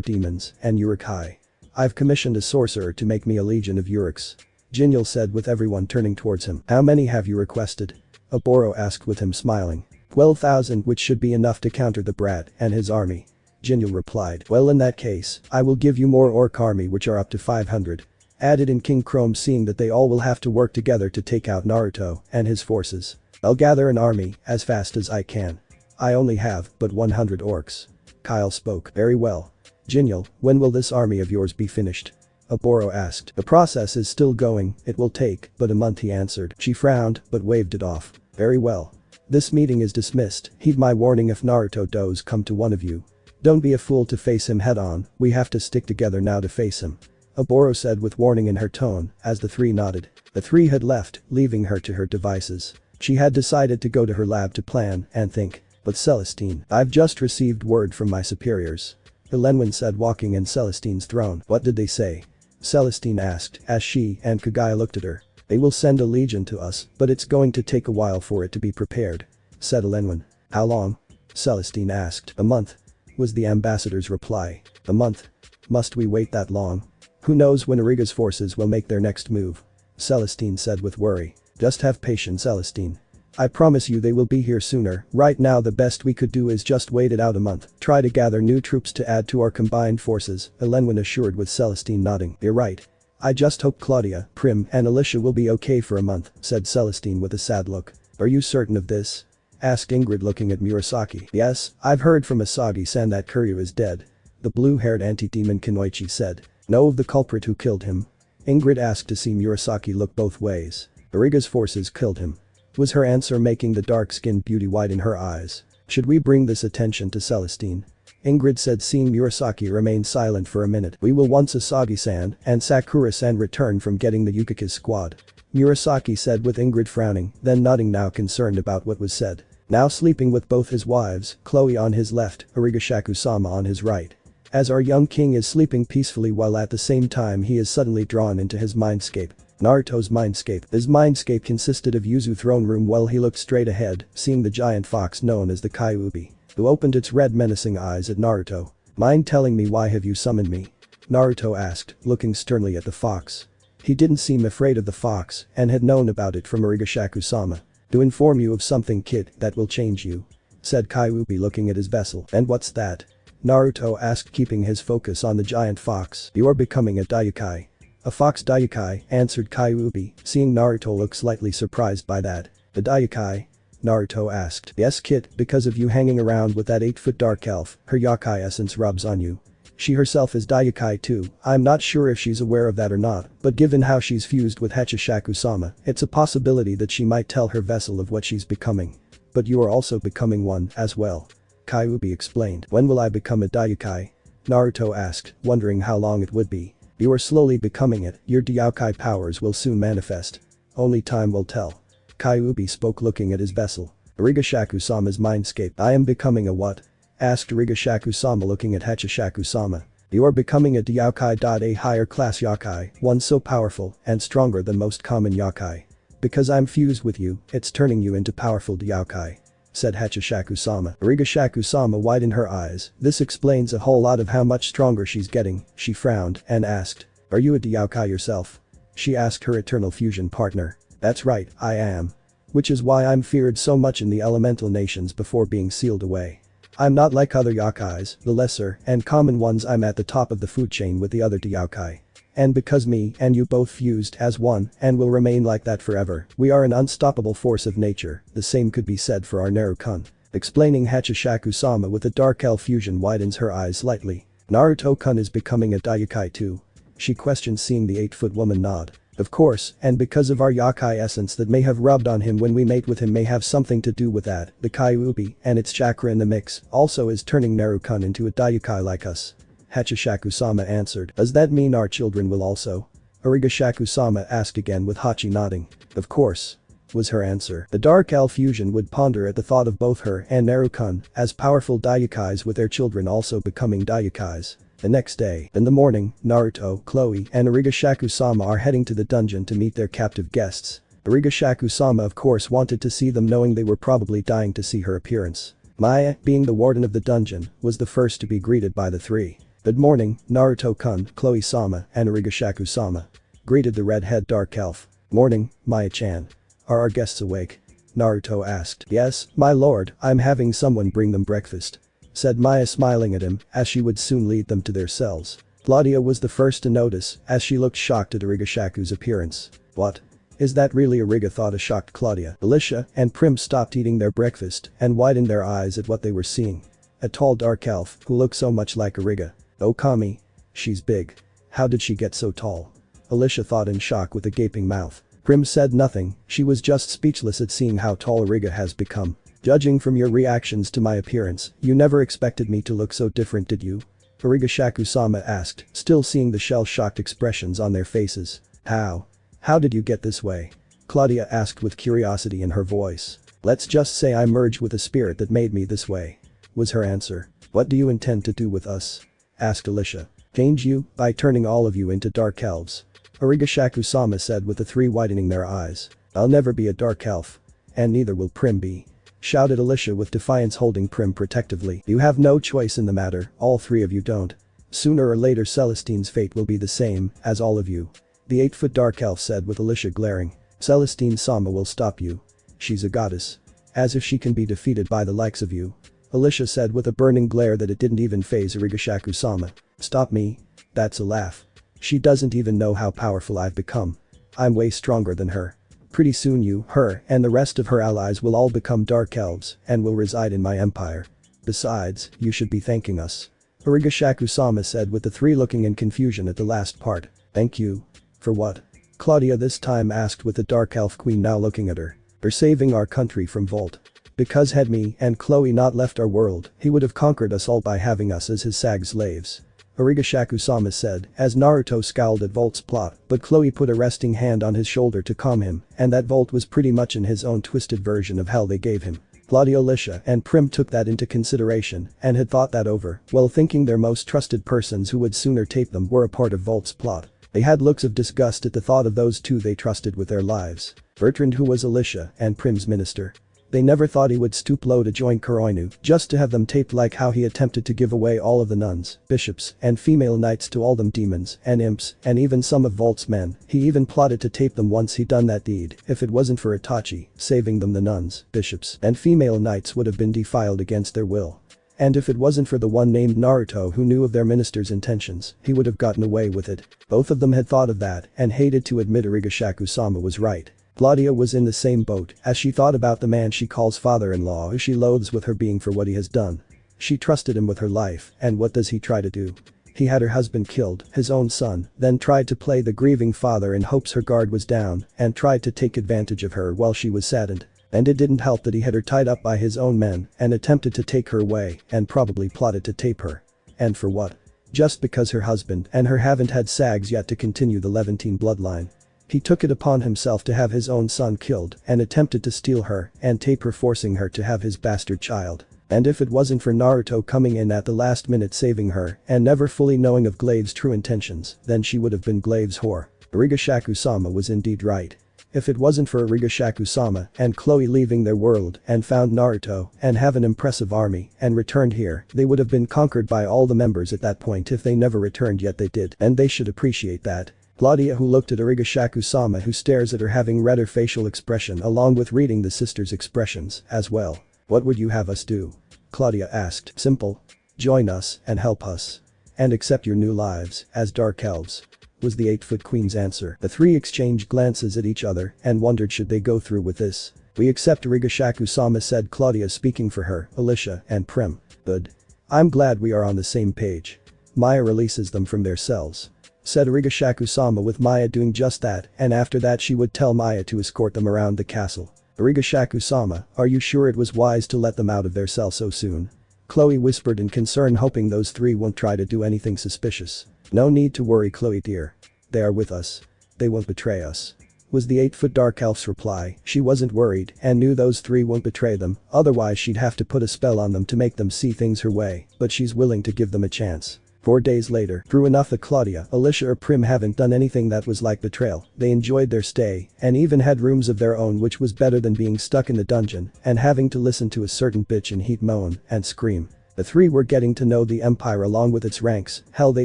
demons and Urukai. I've commissioned a sorcerer to make me a legion of Uruks. Jinil said with everyone turning towards him. How many have you requested? Oboro asked with him smiling. 12,000, which should be enough to counter the brat and his army. Jinil replied. Well, in that case, I will give you more orc army which are up to 500. Added in King Chrome, seeing that they all will have to work together to take out Naruto and his forces. I'll gather an army as fast as I can. I only have but 100 orcs. Kyle spoke. Very well. Jinil, when will this army of yours be finished? Oboro asked. The process is still going, it will take but a month, he answered. She frowned but waved it off. Very well. This meeting is dismissed. Heed my warning if Naruto does come to one of you. Don't be a fool to face him head on, we have to stick together now to face him. Oboro said with warning in her tone as the three nodded. The three had left, leaving her to her devices. She had decided to go to her lab to plan and think. But Celestine, I've just received word from my superiors. Elenwen said, walking in Celestine's throne. What did they say? Celestine asked as she and Kagaya looked at her. They will send a legion to us, but it's going to take a while for it to be prepared, said Elenwen. How long? Celestine asked. A month, was the ambassador's reply. A month? Must we wait that long? Who knows when Origa's forces will make their next move? Celestine said with worry. Just have patience, Celestine. I promise you they will be here sooner. Right now the best we could do is just wait it out a month. Try to gather new troops to add to our combined forces, Elenwen assured with Celestine nodding. You're right. I just hope Claudia, Prim and Alicia will be okay for a month, said Celestine with a sad look. Are you certain of this? Asked Ingrid looking at Murasaki. Yes, I've heard from Asagi-san that Kuryu is dead. The blue-haired anti-demon Kinoichi said. Know of the culprit who killed him? Ingrid asked to see Murasaki look both ways. Origa's forces killed him. Was her answer making the dark-skinned beauty widen her eyes? Should we bring this attention to Celestine? Ingrid said, seeing Murasaki remain silent for a minute. We will once Asagi-san and Sakura-san return from getting the Yukaki's squad. Murasaki said with Ingrid frowning, then nodding, now concerned about what was said. Now sleeping with both his wives, Chloe on his left, Hachishaku-sama on his right. As our young king is sleeping peacefully while at the same time he is suddenly drawn into his mindscape. Naruto's mindscape. His mindscape consisted of Yuzu throne room while he looked straight ahead, seeing the giant fox known as the Kyuubi, who opened its red menacing eyes at Naruto. Mind telling me why have you summoned me? Naruto asked, looking sternly at the fox. He didn't seem afraid of the fox and had known about it from Hachishaku-sama. To inform you of something, kid, that will change you, said Kyuubi looking at his vessel. And what's that? Naruto asked, keeping his focus on the giant fox. You are becoming a Daiukai. A fox Daiukai, answered Kyuubi, seeing Naruto look slightly surprised by that. The Daiukai? Naruto asked. Yes, kid, because of you hanging around with that 8-foot dark elf, her yokai essence rubs on you. She herself is Daiukai too. I'm not sure if she's aware of that or not, but given how she's fused with Hachishaku-sama, it's a possibility that she might tell her vessel of what she's becoming. But you are also becoming one as well. Kyuubi explained. When will I become a Daiukai? Naruto asked, wondering how long it would be. You are slowly becoming it, your Daiukai powers will soon manifest. Only time will tell. Kyuubi spoke looking at his vessel. Hachishaku-sama's mindscape. I am becoming a what? Asked Hachishaku-sama looking at Hachishaku-sama. You are becoming a Daiukai. A higher class yokai, one so powerful and stronger than most common yokai. Because I'm fused with you, it's turning you into powerful Daiukai, said Hachishaku-sama. Hachishaku-sama widened her eyes. This explains a whole lot of how much stronger she's getting. She frowned and asked. Are you a Daiukai yourself? She asked her eternal fusion partner. That's right, I am. Which is why I'm feared so much in the elemental nations before being sealed away. I'm not like other yokais, the lesser and common ones. I'm at the top of the food chain with the other Daiukai. And because me and you both fused as one and will remain like that forever, we are an unstoppable force of nature. The same could be said for our Naruto-kun. Explaining Hachishaku-sama with the dark elf fusion widens her eyes slightly. Naruto-kun is becoming a Daiukai too? She questioned, seeing the 8-foot woman nod. Of course, and because of our yokai essence that may have rubbed on him when we mate with him may have something to do with that. The Kyuubi and its chakra in the mix also is turning Naruto-kun into a Daiukai like us. Hachishaku-sama answered. Does that mean our children will also? Hachishaku-sama asked again with Hachi nodding. Of course, was her answer. The dark elf fusion would ponder at the thought of both her and Naruto-kun as powerful Daiukais with their children also becoming Daiukais. The next day, in the morning, Naruto, Chloe, and Origa-shaku-sama are heading to the dungeon to meet their captive guests. Origa-shaku-sama of course wanted to see them, knowing they were probably dying to see her appearance. Maya, being the warden of the dungeon, was the first to be greeted by the three. Good morning, Naruto-kun, Chloe-sama, and Origa-shaku-sama. Greeted the red-head dark elf. Morning, Maya-chan. Are our guests awake? Naruto asked. Yes, my lord, I'm having someone bring them breakfast. Said Maya, smiling at him, as she would soon lead them to their cells. Claudia was the first to notice, as she looked shocked at Origa-shaku's appearance. What? Is that really Origa? Thought a shocked Claudia. Alicia and Prim stopped eating their breakfast and widened their eyes at what they were seeing. A tall dark elf who looked so much like Origa. Oh Kami. She's big. How did she get so tall? Alicia thought in shock with a gaping mouth. Prim said nothing, she was just speechless at seeing how tall Origa has become. Judging from your reactions to my appearance, you never expected me to look so different, did you? Origa-shaku-sama asked, still seeing the shell-shocked expressions on their faces. How? How did you get this way? Claudia asked with curiosity in her voice. Let's just say I merged with a spirit that made me this way. Was her answer. What do you intend to do with us? Asked Alicia. Change you, by turning all of you into dark elves. Origa-shaku-sama said with the three widening their eyes. I'll never be a dark elf. And neither will Prim be. Shouted Alicia with defiance, holding Prim protectively. You have no choice in the matter, all three of you don't. Sooner or later Celestine's fate will be the same as all of you. The 8-foot dark elf said with Alicia glaring. Celestine-sama will stop you. She's a goddess. As if she can be defeated by the likes of you. Alicia said with a burning glare that it didn't even faze Origa-shaku-sama. Stop me? That's a laugh. She doesn't even know how powerful I've become. I'm way stronger than her. Pretty soon you, her, and the rest of her allies will all become dark elves and will reside in my empire. Besides, you should be thanking us. Origa-shaku-sama said with the three looking in confusion at the last part. Thank you. For what? Claudia this time asked with the dark elf queen now looking at her. For saving our country from Volt. Because had me and Chloe not left our world, he would have conquered us all by having us as his sag slaves. Origa-shaku-sama said, as Naruto scowled at Volt's plot, but Chloe put a resting hand on his shoulder to calm him, and that Volt was pretty much in his own twisted version of hell they gave him. Claudia, Alicia, and Prim took that into consideration and had thought that over, while thinking their most trusted persons who would sooner tape them were a part of Volt's plot. They had looks of disgust at the thought of those two they trusted with their lives. Bertrand, who was Alicia and Prim's minister. They never thought he would stoop low to join Kuroinu just to have them taped, like how he attempted to give away all of the nuns, bishops, and female knights to all them demons and imps and even some of Volt's men. He even plotted to tape them once he'd done that deed. If it wasn't for Itachi saving them, the nuns, bishops, and female knights would have been defiled against their will. And if it wasn't for the one named Naruto who knew of their minister's intentions, he would have gotten away with it. Both of them had thought of that and hated to admit Origa-shaku-sama was right. Claudia was in the same boat as she thought about the man she calls father-in-law, who she loathes with her being for what he has done. She trusted him with her life, and what does he try to do? He had her husband killed, his own son, then tried to play the grieving father in hopes her guard was down and tried to take advantage of her while she was saddened. And it didn't help that he had her tied up by his own men and attempted to take her away and probably plotted to tape her. And for what? Just because her husband and her haven't had sags yet to continue the Levantine bloodline. He took it upon himself to have his own son killed and attempted to steal her and tape her, forcing her to have his bastard child. And if it wasn't for Naruto coming in at the last minute saving her and never fully knowing of Glaive's true intentions, then she would have been Glaive's whore. Origa-shaku-sama was indeed right. If it wasn't for Origa-shaku-sama and Chloe leaving their world and found Naruto and have an impressive army and returned here, they would have been conquered by all the members at that point if they never returned, yet they did, and they should appreciate that. Claudia, who looked at Origa-shaku-sama, who stares at her, having read her facial expression along with reading the sister's expressions as well. What would you have us do? Claudia asked. Simple. Join us and help us. And accept your new lives as dark elves. Was the 8-foot queen's answer. The three exchanged glances at each other and wondered should they go through with this. We accept, Origa-shaku-sama said, Claudia speaking for her, Alicia, and Prim. Good. I'm glad we are on the same page. Maya releases them from their cells. Said Origa-shaku-sama, with Maya doing just that, and after that she would tell Maya to escort them around the castle. Origa-shaku-sama, are you sure it was wise to let them out of their cell so soon? Chloe whispered in concern, hoping those three won't try to do anything suspicious. No need to worry, Chloe dear. They are with us. They won't betray us. Was the 8-foot dark elf's reply. She wasn't worried and knew those three won't betray them, otherwise she'd have to put a spell on them to make them see things her way, but she's willing to give them a chance. 4 days later, through enough that Claudia, Alicia or Prim haven't done anything that was like betrayal, they enjoyed their stay and even had rooms of their own, which was better than being stuck in the dungeon and having to listen to a certain bitch in heat moan and scream. The three were getting to know the empire along with its ranks, hell they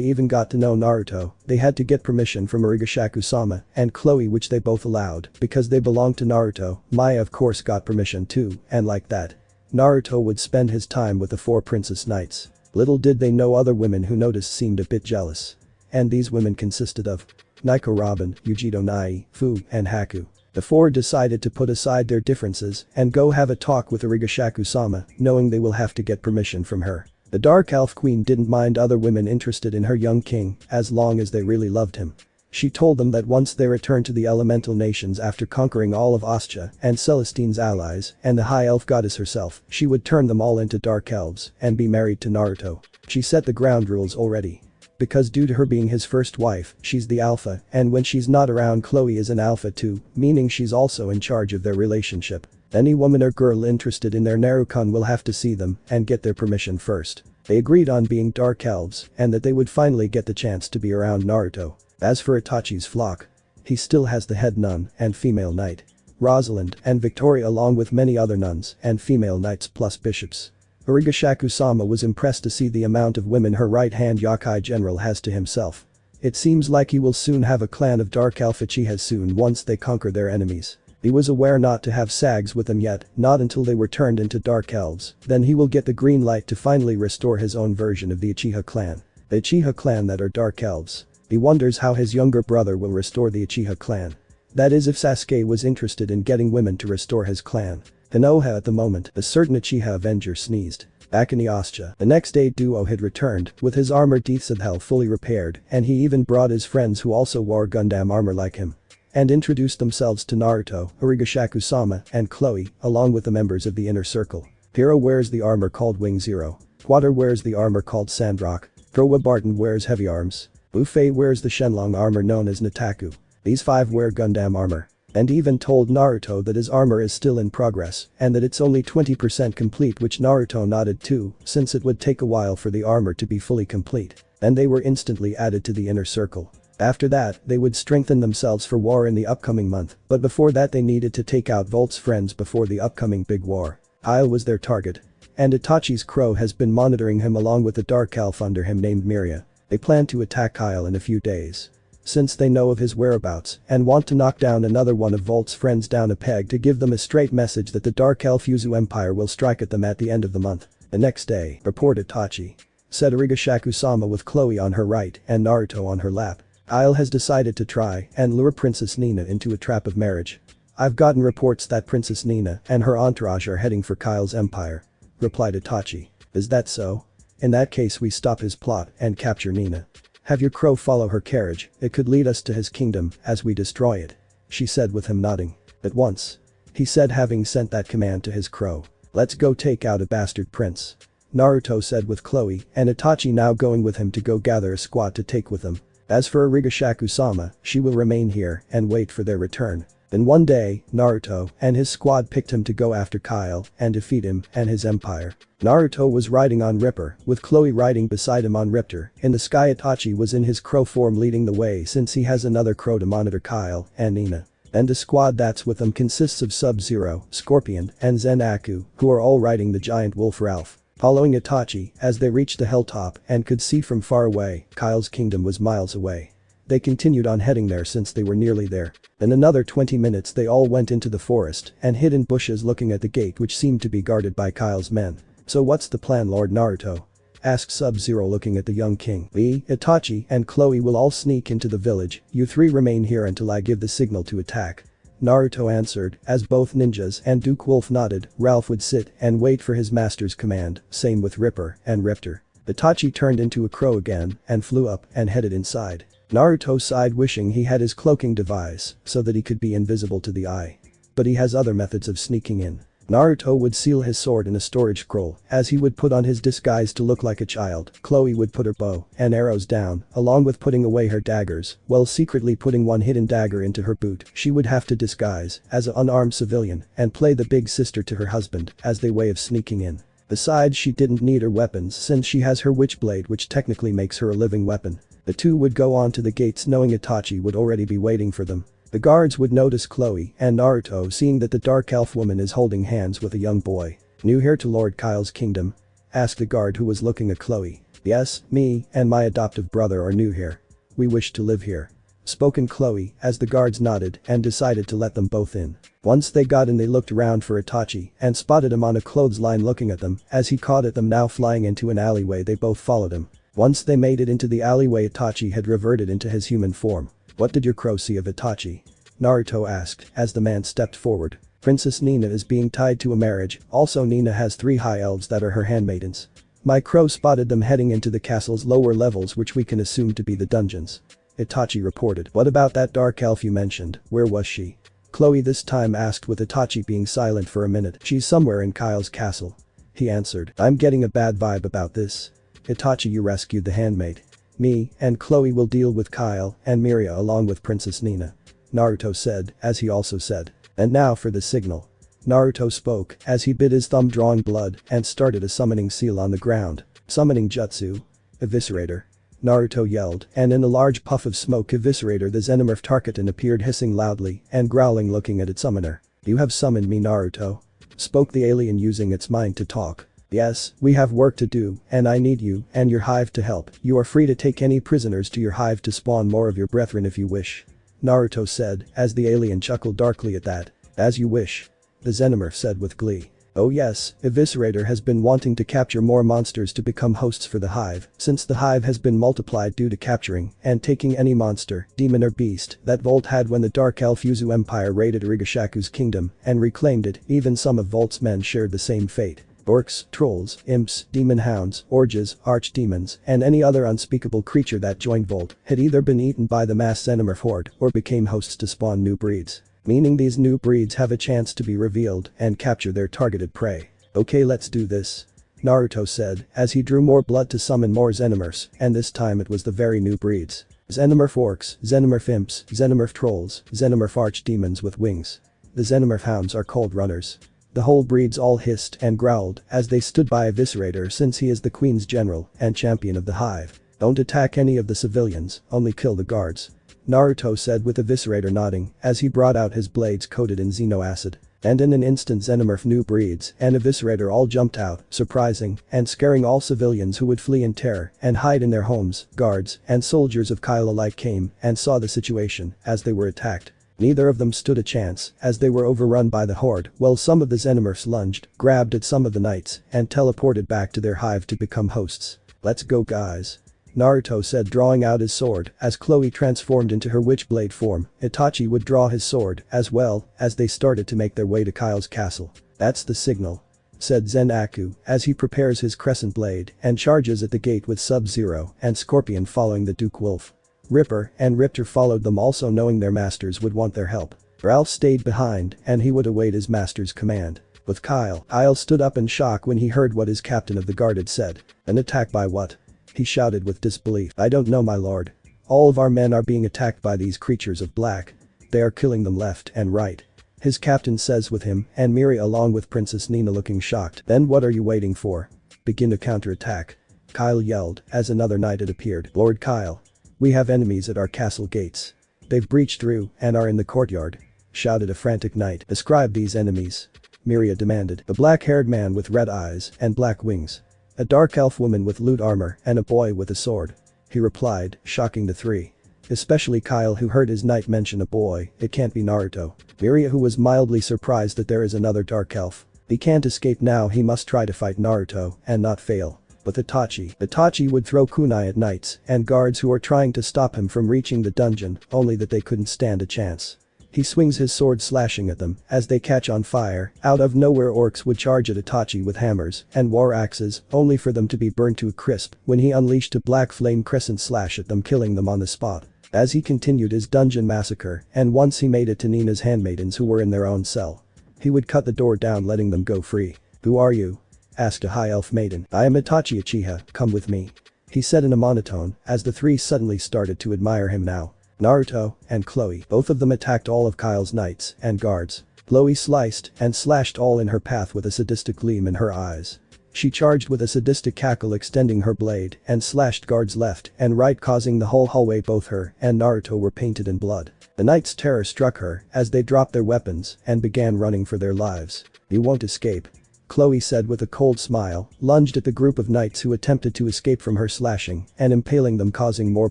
even got to know Naruto. They had to get permission from Hachishaku-sama and Chloe, which they both allowed because they belonged to Naruto. Maya of course got permission too, and like that, Naruto would spend his time with the 4 princess knights. Little did they know other women who noticed seemed a bit jealous. And these women consisted of Naiko Robin, Yujito Nai, Fu, and Haku. The 4 decided to put aside their differences and go have a talk with Origa-shaku-sama, knowing they will have to get permission from her. The Dark Elf Queen didn't mind other women interested in her young king as long as they really loved him. She told them that once they returned to the elemental nations after conquering all of Uchiha and Celestine's allies and the high elf goddess herself, she would turn them all into dark elves and be married to Naruto. She set the ground rules already. Because due to her being his first wife, she's the alpha, and when she's not around, Chloe is an alpha too, meaning she's also in charge of their relationship. Any woman or girl interested in their Narukon will have to see them and get their permission first. They agreed on being dark elves and that they would finally get the chance to be around Naruto. As for Itachi's flock, he still has the head nun and female knight, Rosalind and Victoria, along with many other nuns and female knights plus bishops. Origa-shaku-sama was impressed to see the amount of women her right-hand yokai general has to himself. It seems like he will soon have a clan of dark elf Uchihas soon once they conquer their enemies. He was aware not to have sags with them yet, not until they were turned into dark elves, then he will get the green light to finally restore his own version of the Uchiha clan. The Uchiha clan that are dark elves. He wonders how his younger brother will restore the Uchiha clan. That is, if Sasuke was interested in getting women to restore his clan. Konoha at the moment, a certain Uchiha Avenger sneezed. Back in the Uchiha, the next day Duo had returned with his armor Deeds of Hell fully repaired, and he even brought his friends who also wore Gundam armor like him. And introduced themselves to Naruto, Origa-shaku-sama, and Chloe, along with the members of the inner circle. Hiro wears the armor called Wing Zero. Quater wears the armor called Sandrock. Throwa Barton wears heavy arms. Buffet wears the Shenlong armor known as Nataku. These 5 wear Gundam armor. And even told Naruto that his armor is still in progress and that it's only 20% complete, which Naruto nodded to, since it would take a while for the armor to be fully complete. And they were instantly added to the inner circle. After that, they would strengthen themselves for war in the upcoming month, but before that they needed to take out Volt's friends before the upcoming big war. Kyle was their target. And Itachi's crow has been monitoring him along with a dark elf under him named Miria. They plan to attack Kyle in a few days. Since they know of his whereabouts and want to knock down another one of Volt's friends down a peg to give them a straight message that the Dark Elf Yuzu Empire will strike at them at the end of the month. The next day, report Itachi. Said Origa-shaku-sama with Chloe on her right and Naruto on her lap. Kyle has decided to try and lure Princess Nina into a trap of marriage. I've gotten reports that Princess Nina and her entourage are heading for Kyle's empire. Replied Itachi. Is that so? In that case we stop his plot and capture Nina. Have your crow follow her carriage, it could lead us to his kingdom as we destroy it. She said with him nodding. At once. He said, having sent that command to his crow. Let's go take out a bastard prince. Naruto said with Chloe and Itachi now going with him to go gather a squad to take with them. As for Origa-shaku-sama, she will remain here and wait for their return. Then one day, Naruto and his squad picked him to go after Kyle and defeat him and his empire. Naruto was riding on Ripper, with Chloe riding beside him on Raptor. In the sky Itachi was in his crow form leading the way since he has another crow to monitor Kyle and Nina. And the squad that's with them consists of Sub-Zero, Scorpion, and Zen-Aku, who are all riding the giant wolf Ralph. Following Itachi as they reached the hilltop and could see from far away, Kyle's kingdom was miles away. They continued on heading there since they were nearly there. In another 20 minutes they all went into the forest and hid in bushes looking at the gate, which seemed to be guarded by Kyle's men. So what's the plan, Lord Naruto? Asked Sub-Zero looking at the young king. We, Itachi, and Chloe will all sneak into the village. You 3 remain here until I give the signal to attack. Naruto answered, as both ninjas and Duke Wolf nodded. Ralph would sit and wait for his master's command, same with Ripper and Raptor. Itachi turned into a crow again and flew up and headed inside. Naruto sighed, wishing he had his cloaking device so that he could be invisible to the eye. But he has other methods of sneaking in. Naruto would seal his sword in a storage scroll, as he would put on his disguise to look like a child. Chloe would put her bow and arrows down, along with putting away her daggers, while secretly putting one hidden dagger into her boot. She would have to disguise as an unarmed civilian and play the big sister to her husband as their way of sneaking in. Besides, she didn't need her weapons since she has her witchblade, which technically makes her a living weapon. The two would go on to the gates knowing Itachi would already be waiting for them. The guards would notice Chloe and Naruto seeing that the dark elf woman is holding hands with a young boy. "New here to Lord Kyle's kingdom?" asked the guard who was looking at Chloe. "Yes, me and my adoptive brother are new here. We wish to live here," spoken Chloe as the guards nodded and decided to let them both in. Once they got in, they looked around for Itachi and spotted him on a clothesline looking at them. As he caught at them now flying into an alleyway, they both followed him. Once they made it into the alleyway, Itachi had reverted into his human form. "What did your crow see of Itachi?" Naruto asked as the man stepped forward. "Princess Nina is being tied to a marriage, also Nina has 3 high elves that are her handmaidens. My crow spotted them heading into the castle's lower levels, which we can assume to be the dungeons," Itachi reported. "What about that dark elf you mentioned, where was she?" Chloe this time asked, with Itachi being silent for a minute. "She's somewhere in Kyle's castle," he answered. "I'm getting a bad vibe about this." "Itachi, you rescued the handmaid. Me and Chloe will deal with Kyle and Miria along with Princess Nina," Naruto said as he also said. "And now for the signal." Naruto spoke as he bit his thumb, drawing blood, and started a summoning seal on the ground. "Summoning jutsu. Eviscerator," Naruto yelled, and in a large puff of smoke, Eviscerator, the Xenomorph Tarkatan, appeared, hissing loudly and growling, looking at its summoner. "You have summoned me, Naruto," spoke the alien, using its mind to talk. "Yes, we have work to do and I need you and your hive to help. You are free to take any prisoners to your hive to spawn more of your brethren if you wish," Naruto said as the alien chuckled darkly at that. "As you wish," the Xenomorph said with glee. "Oh yes, Eviscerator has been wanting to capture more monsters to become hosts for the hive, since the hive has been multiplied due to capturing and taking any monster, demon or beast that Volt had when the Dark Elf Yuzu Empire raided Origashaku's kingdom and reclaimed it. Even some of Volt's men shared the same fate. Orcs, trolls, imps, demon hounds, orges, archdemons, and any other unspeakable creature that joined Volt had either been eaten by the mass Xenomorph horde or became hosts to spawn new breeds. Meaning these new breeds have a chance to be revealed and capture their targeted prey. Okay, let's do this," Naruto said as he drew more blood to summon more Xenomorphs, and this time it was the very new breeds. Xenomorph orcs, Xenomorph imps, Xenomorph trolls, Xenomorph archdemons with wings. The Xenomorph hounds are called runners. The whole breeds all hissed and growled as they stood by Eviscerator, since he is the Queen's general and champion of the hive. "Don't attack any of the civilians, only kill the guards," Naruto said, with Eviscerator nodding as he brought out his blades coated in xenoacid. And in an instant, Xenomorph new breeds and Eviscerator all jumped out, surprising and scaring all civilians who would flee in terror and hide in their homes. Guards and soldiers of Kyle alike came and saw the situation as they were attacked. Neither of them stood a chance as they were overrun by the horde, while some of the Xenomorphs lunged, grabbed at some of the knights, and teleported back to their hive to become hosts. "Let's go, guys," Naruto said, drawing out his sword. As Chloe transformed into her witchblade form, Itachi would draw his sword as well as they started to make their way to Kyle's castle. "That's the signal," said Zen-Aku as he prepares his crescent blade and charges at the gate with Sub-Zero and Scorpion following the Duke Wolf. Ripper and Raptor followed them, also knowing their masters would want their help. Ralph stayed behind and he would await his master's command. With Kyle stood up in shock when he heard what his captain of the guard had said. "An attack by what?" he shouted with disbelief. "I don't know, my lord. All of our men are being attacked by these creatures of black. They are killing them left and right," his captain says, with him and Miria along with Princess Nina looking shocked. "Then what are you waiting for? Begin to counterattack," Kyle yelled as another knight had appeared. "Lord Kyle, we have enemies at our castle gates. They've breached through and are in the courtyard," shouted a frantic knight. "Describe these enemies," Miria demanded. "The black-haired man with red eyes and black wings. A dark elf woman with loot armor and a boy with a sword," he replied, shocking the three. Especially Kyle, who heard his knight mention a boy. "It can't be Naruto." Miria, who was mildly surprised that there is another dark elf. He can't escape now, he must try to fight Naruto and not fail. With Itachi would throw kunai at knights and guards who are trying to stop him from reaching the dungeon, only that they couldn't stand a chance. He swings his sword, slashing at them as they catch on fire. Out of nowhere, orcs would charge at Itachi with hammers and war axes, only for them to be burned to a crisp when he unleashed a black flame crescent slash at them, killing them on the spot. As he continued his dungeon massacre, and once he made it to Nina's handmaidens who were in their own cell, he would cut the door down, letting them go free. "Who are you?" asked a high elf maiden. "I am Itachi Uchiha, come with me," he said in a monotone as the three suddenly started to admire him now. Naruto and Chloe, both of them attacked all of Kyle's knights and guards. Chloe sliced and slashed all in her path with a sadistic gleam in her eyes. She charged with a sadistic cackle, extending her blade and slashed guards left and right, causing the whole hallway. Both her and Naruto were painted in blood. The knight's terror struck her as they dropped their weapons and began running for their lives. "You won't escape," Chloe said with a cold smile, lunged at the group of knights who attempted to escape from her, slashing and impaling them, causing more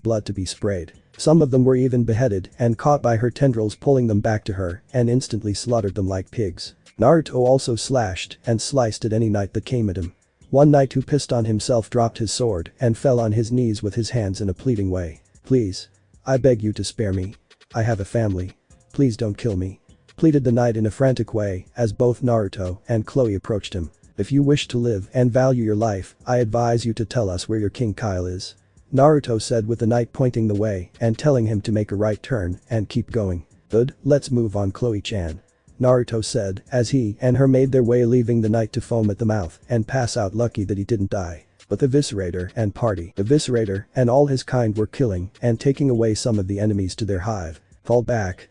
blood to be sprayed. Some of them were even beheaded and caught by her tendrils, pulling them back to her and instantly slaughtered them like pigs. Naruto also slashed and sliced at any knight that came at him. One knight who pissed on himself dropped his sword and fell on his knees with his hands in a pleading way. "Please. I beg you to spare me. I have a family. Please don't kill me," pleaded the knight in a frantic way as both Naruto and Chloe approached him. "If you wish to live and value your life, I advise you to tell us where your king Kyle is," Naruto said, with the knight pointing the way and telling him to make a right turn and keep going. "Good, let's move on, Chloe-chan," Naruto said as he and her made their way, leaving the knight to foam at the mouth and pass out, lucky that he didn't die. But the Eviscerator and all his kind were killing and taking away some of the enemies to their hive. Fall back.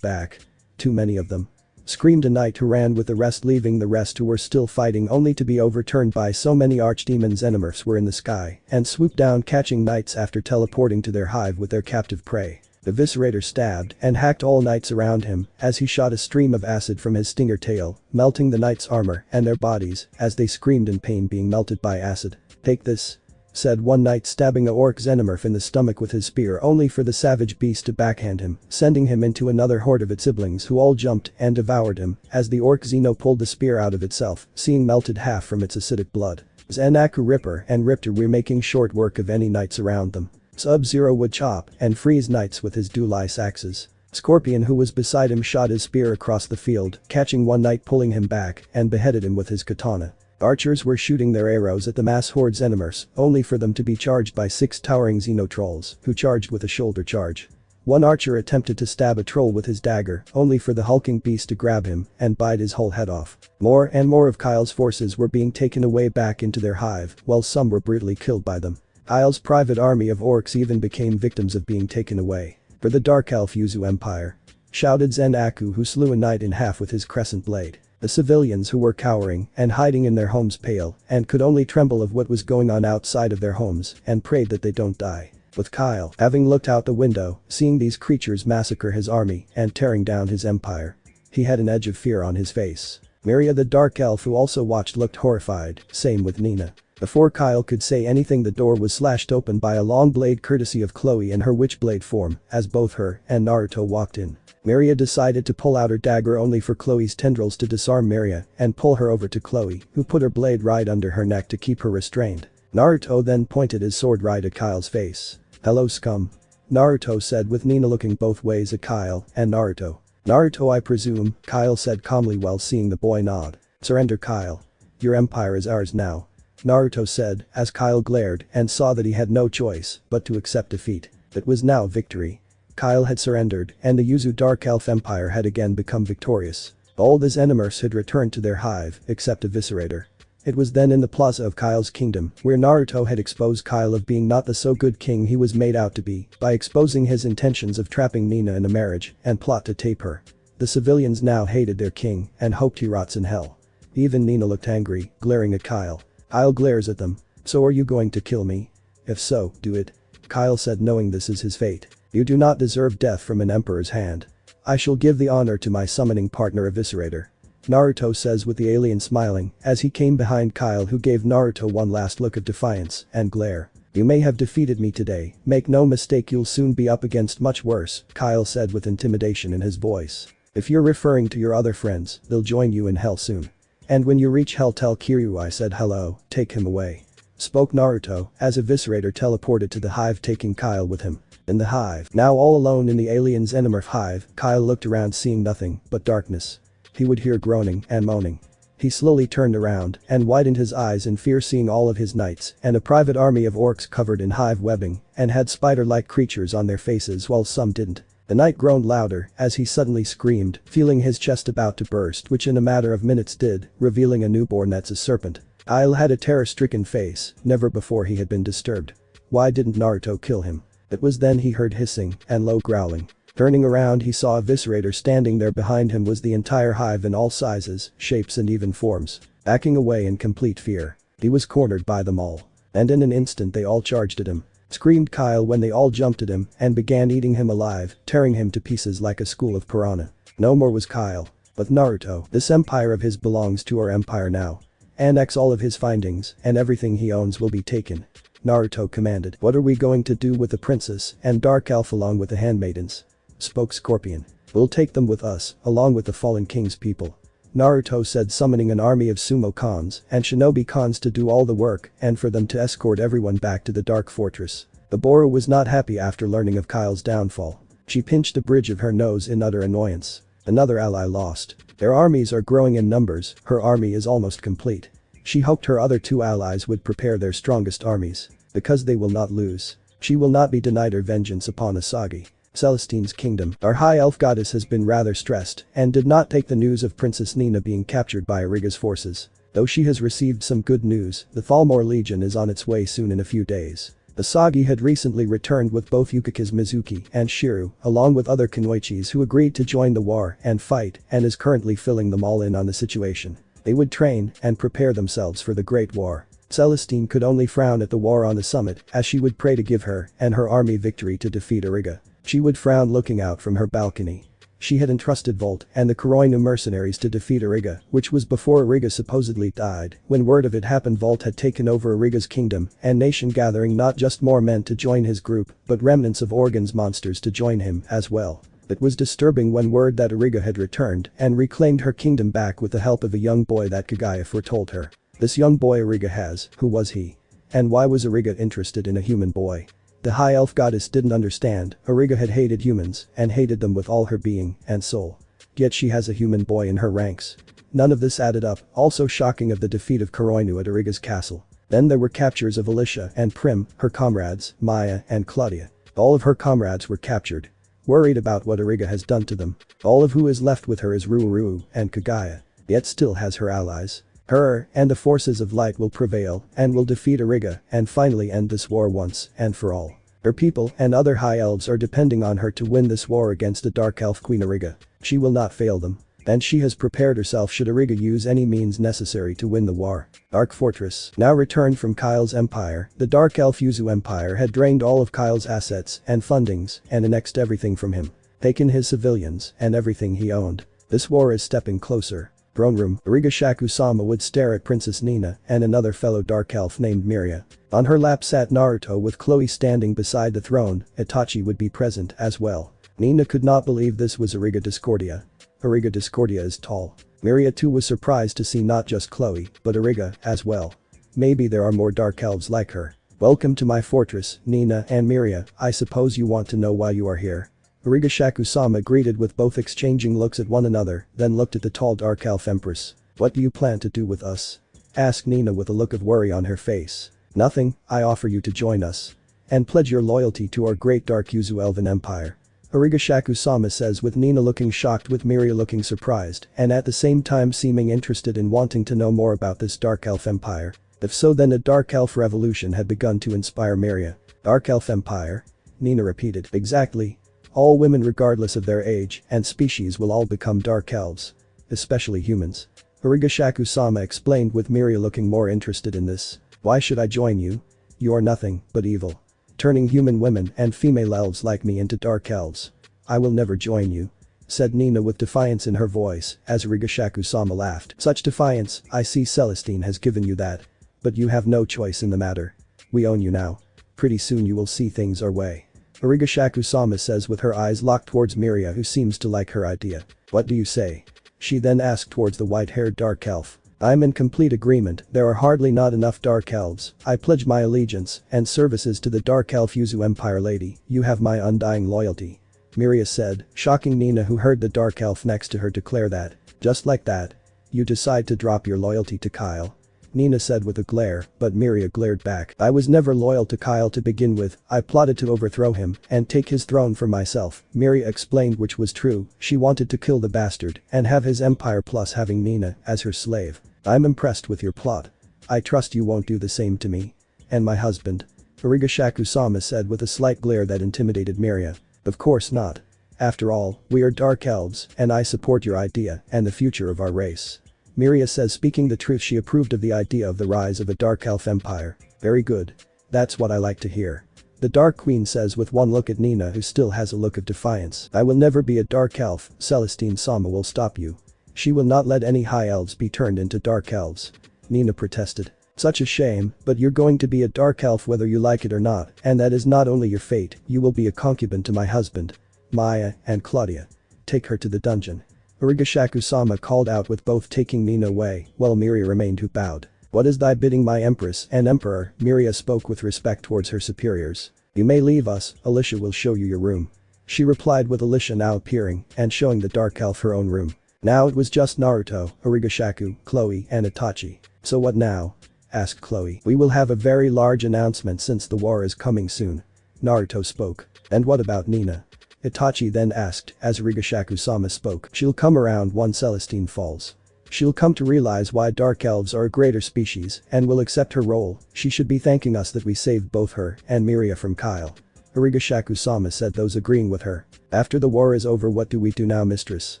Too many of them," screamed a knight who ran with the rest, leaving the rest who were still fighting only to be overturned by so many archdemons. Xenomorphs were in the sky and swooped down, catching knights after teleporting to their hive with their captive prey. The Eviscerator stabbed and hacked all knights around him as he shot a stream of acid from his stinger tail, melting the knights' armor and their bodies as they screamed in pain, being melted by acid. "Take this," said one knight, stabbing a orc xenomorph in the stomach with his spear, only for the savage beast to backhand him, sending him into another horde of its siblings who all jumped and devoured him as the orc Xeno pulled the spear out of itself, seeing melted half from its acidic blood. Zenaku, Ripper and Raptor were making short work of any knights around them. Sub-Zero would chop and freeze knights with his dual-ice axes. Scorpion, who was beside him, shot his spear across the field, catching one knight, pulling him back and beheaded him with his katana. Archers were shooting their arrows at the mass horde xenomorphs, only for them to be charged by 6 towering xenotrolls who charged with a shoulder charge. One archer attempted to stab a troll with his dagger, only for the hulking beast to grab him and bite his whole head off. More and more of Kyle's forces were being taken away back into their hive, while some were brutally killed by them. Kyle's private army of orcs even became victims of being taken away. "For the Dark Elf Yuzu Empire," shouted Zenaku, who slew a knight in half with his crescent blade. The civilians who were cowering and hiding in their homes pale and could only tremble of what was going on outside of their homes and prayed that they don't die. With Kyle having looked out the window, seeing these creatures massacre his army and tearing down his empire, he had an edge of fear on his face. Miria, the Dark Elf who also watched, looked horrified, same with Nina. Before Kyle could say anything, the door was slashed open by a long blade courtesy of Chloe in her witchblade form as both her and Naruto walked in. Miria decided to pull out her dagger, only for Chloe's tendrils to disarm Miria and pull her over to Chloe, who put her blade right under her neck to keep her restrained. Naruto then pointed his sword right at Kyle's face. "Hello, scum," Naruto said, with Nina looking both ways at Kyle and Naruto. "Naruto, I presume," Kyle said calmly while seeing the boy nod. "Surrender, Kyle. Your empire is ours now," Naruto said as Kyle glared and saw that he had no choice but to accept defeat. It was now victory. Kyle had surrendered and the Yuzu Dark Elf Empire had again become victorious. All the xenomorphs had returned to their hive except Eviscerator. It was then in the plaza of Kyle's kingdom where Naruto had exposed Kyle of being not the so good king he was made out to be by exposing his intentions of trapping Nina in a marriage and plot to tape her. The civilians now hated their king and hoped he rots in hell. Even Nina looked angry, glaring at Kyle. Kyle glares at them. "So are you going to kill me? If so, do it," Kyle said, knowing this is his fate. "You do not deserve death from an emperor's hand. I shall give the honor to my summoning partner Eviscerator," Naruto says, with the alien smiling as he came behind Kyle, who gave Naruto one last look of defiance and glare. "You may have defeated me today, make no mistake you'll soon be up against much worse," Kyle said with intimidation in his voice. "If you're referring to your other friends, they'll join you in hell soon. And when you reach hell, tell Kiryu I said hello, take him away," spoke Naruto as Eviscerator teleported to the hive, taking Kyle with him. In the hive, now all alone in the alien xenomorph hive, Kyle looked around, seeing nothing but darkness. He would hear groaning and moaning. He slowly turned around and widened his eyes in fear, seeing all of his knights and a private army of orcs covered in hive webbing and had spider-like creatures on their faces, while some didn't. The knight groaned louder as he suddenly screamed, feeling his chest about to burst, which in a matter of minutes did, revealing a newborn that's a serpent. Kyle had a terror-stricken face, never before he had been disturbed. Why didn't Naruto kill him? It was then he heard hissing and low growling. Turning around, he saw Eviscerator standing there. Behind him was the entire hive in all sizes, shapes and even forms. Backing away in complete fear, He was cornered by them all. And in an instant they all charged at him. Screamed Kyle when they all jumped at him and began eating him alive, tearing him to pieces like a school of piranha. No more was Kyle. But Naruto, this empire of his belongs to our empire now. Annex all of his findings and everything he owns will be taken. Naruto commanded. What are we going to do with the princess and Dark Elf along with the handmaidens? Spoke Scorpion. We'll take them with us, along with the fallen king's people. Naruto said, summoning an army of sumo cons and shinobi cons to do all the work and for them to escort everyone back to the Dark Fortress. The Boru was not happy after learning of Kyle's downfall. She pinched the bridge of her nose in utter annoyance. Another ally lost. Their armies are growing in numbers, her army is almost complete. She hoped her other two allies would prepare their strongest armies. Because they will not lose. She will not be denied her vengeance upon Asagi. Celestine's kingdom. Our high elf goddess has been rather stressed and did not take the news of Princess Nina being captured by Origa's forces. Though she has received some good news, the Thalmor Legion is on its way soon in a few days. Asagi had recently returned with both Yukaki's Mizuki and Shiru, along with other Kunoichis who agreed to join the war and fight and is currently filling them all in on the situation. They would train and prepare themselves for the Great War. Celestine could only frown at the war on the summit as she would pray to give her and her army victory to defeat Origa. She would frown looking out from her balcony. She had entrusted Volt and the Kuroinu mercenaries to defeat Origa, which was before Origa supposedly died. When word of it happened, Volt had taken over Origa's kingdom and nation, gathering not just more men to join his group, but remnants of Organs monsters to join him as well. It was disturbing when word that Origa had returned and reclaimed her kingdom back with the help of a young boy that Kagaya foretold her. This young boy Origa has, who was he? And why was Origa interested in a human boy? The high elf goddess didn't understand. Origa had hated humans and hated them with all her being and soul. Yet she has a human boy in her ranks. None of this added up, also shocking of the defeat of Kuroinu at Origa's castle. Then there were captures of Alicia and Prim, her comrades, Maya and Claudia. All of her comrades were captured. Worried about what Origa has done to them. All of who is left with her is Ruuru and Kagaya. Yet still has her allies. Her and the forces of light will prevail and will defeat Origa and finally end this war once and for all. Her people and other high elves are depending on her to win this war against the Dark Elf Queen Origa. She will not fail them. And she has prepared herself should Origa use any means necessary to win the war. Dark Fortress. Now returned from Kyle's empire, the Dark Elf Yuzu Empire had drained all of Kyle's assets and fundings and annexed everything from him. Taken his civilians and everything he owned. This war is stepping closer. Throne room. Hachishaku-sama would stare at Princess Nina and another fellow dark elf named Miria. On her lap sat Naruto with Chloe standing beside the throne. Itachi would be present as well. Nina could not believe this was Origa Discordia. Origa Discordia is tall. Miria too was surprised to see not just Chloe, but Origa as well. Maybe there are more dark elves like her. Welcome to my fortress, Nina and Miria. I suppose you want to know why you are here. Hachishaku-sama greeted with both exchanging looks at one another, then looked at the tall dark elf empress. What do you plan to do with us? Asked Nina with a look of worry on her face. Nothing, I offer you to join us. And pledge your loyalty to our great dark Yuzu Elven Empire. Hachishaku-sama says with Nina looking shocked, with Miria looking surprised and at the same time seeming interested in wanting to know more about this dark elf empire. If so, then a dark elf revolution had begun to inspire Miria. Dark elf empire? Nina repeated. Exactly. All women regardless of their age and species will all become dark elves. Especially humans. Hachishaku-sama explained with Miria looking more interested in this. Why should I join you? You are nothing but evil. Turning human women and female elves like me into dark elves. I will never join you. Said Nina with defiance in her voice as Hachishaku-sama laughed. Such defiance, I see Celestine has given you that. But you have no choice in the matter. We own you now. Pretty soon you will see things our way. Hachishaku-sama says with her eyes locked towards Miria, who seems to like her idea. What do you say? She then asked towards the white-haired dark elf. I'm in complete agreement. There are hardly not enough dark elves. I pledge my allegiance and services to the dark elf Yuzu Empire lady. You have my undying loyalty. Miria said, shocking Nina, who heard the dark elf next to her declare that. Just like that. You decide to drop your loyalty to Kyle. Nina said with a glare, but Miria glared back. I was never loyal to Kyle to begin with. I plotted to overthrow him and take his throne for myself. Miria explained, which was true. She wanted to kill the bastard and have his empire plus having Nina as her slave. I'm impressed with your plot. I trust you won't do the same to me. And my husband. Hachishaku-sama said with a slight glare that intimidated Miria. Of course not. After all, we are dark elves and I support your idea and the future of our race. Miria says, speaking the truth, she approved of the idea of the rise of a dark elf empire. Very good. That's what I like to hear. The Dark Queen says with one look at Nina, who still has a look of defiance. I will never be a dark elf. Celestine-sama will stop you. She will not let any high elves be turned into dark elves. Nina protested. Such a shame, but you're going to be a dark elf whether you like it or not, and that is not only your fate, you will be a concubine to my husband. Maya and Claudia. Take her to the dungeon. Hachishaku-sama called out, with both taking Nina away, while Miria remained, who bowed. What is thy bidding, my empress and emperor? Miria spoke with respect towards her superiors. You may leave us, Alicia will show you your room. She replied, with Alicia now appearing and showing the dark elf her own room. Now it was just Naruto, Origa, Chloe and Itachi. So what now? Asked Chloe. We will have a very large announcement since the war is coming soon. Naruto spoke. And what about Nina? Itachi then asked as Hachishaku-sama spoke. She'll come around once Celestine falls. She'll come to realize why dark elves are a greater species and will accept her role. She should be thanking us that we saved both her and Miria from Kyle. Hachishaku-sama said, those agreeing with her. After the war is over, what do we do now, mistress?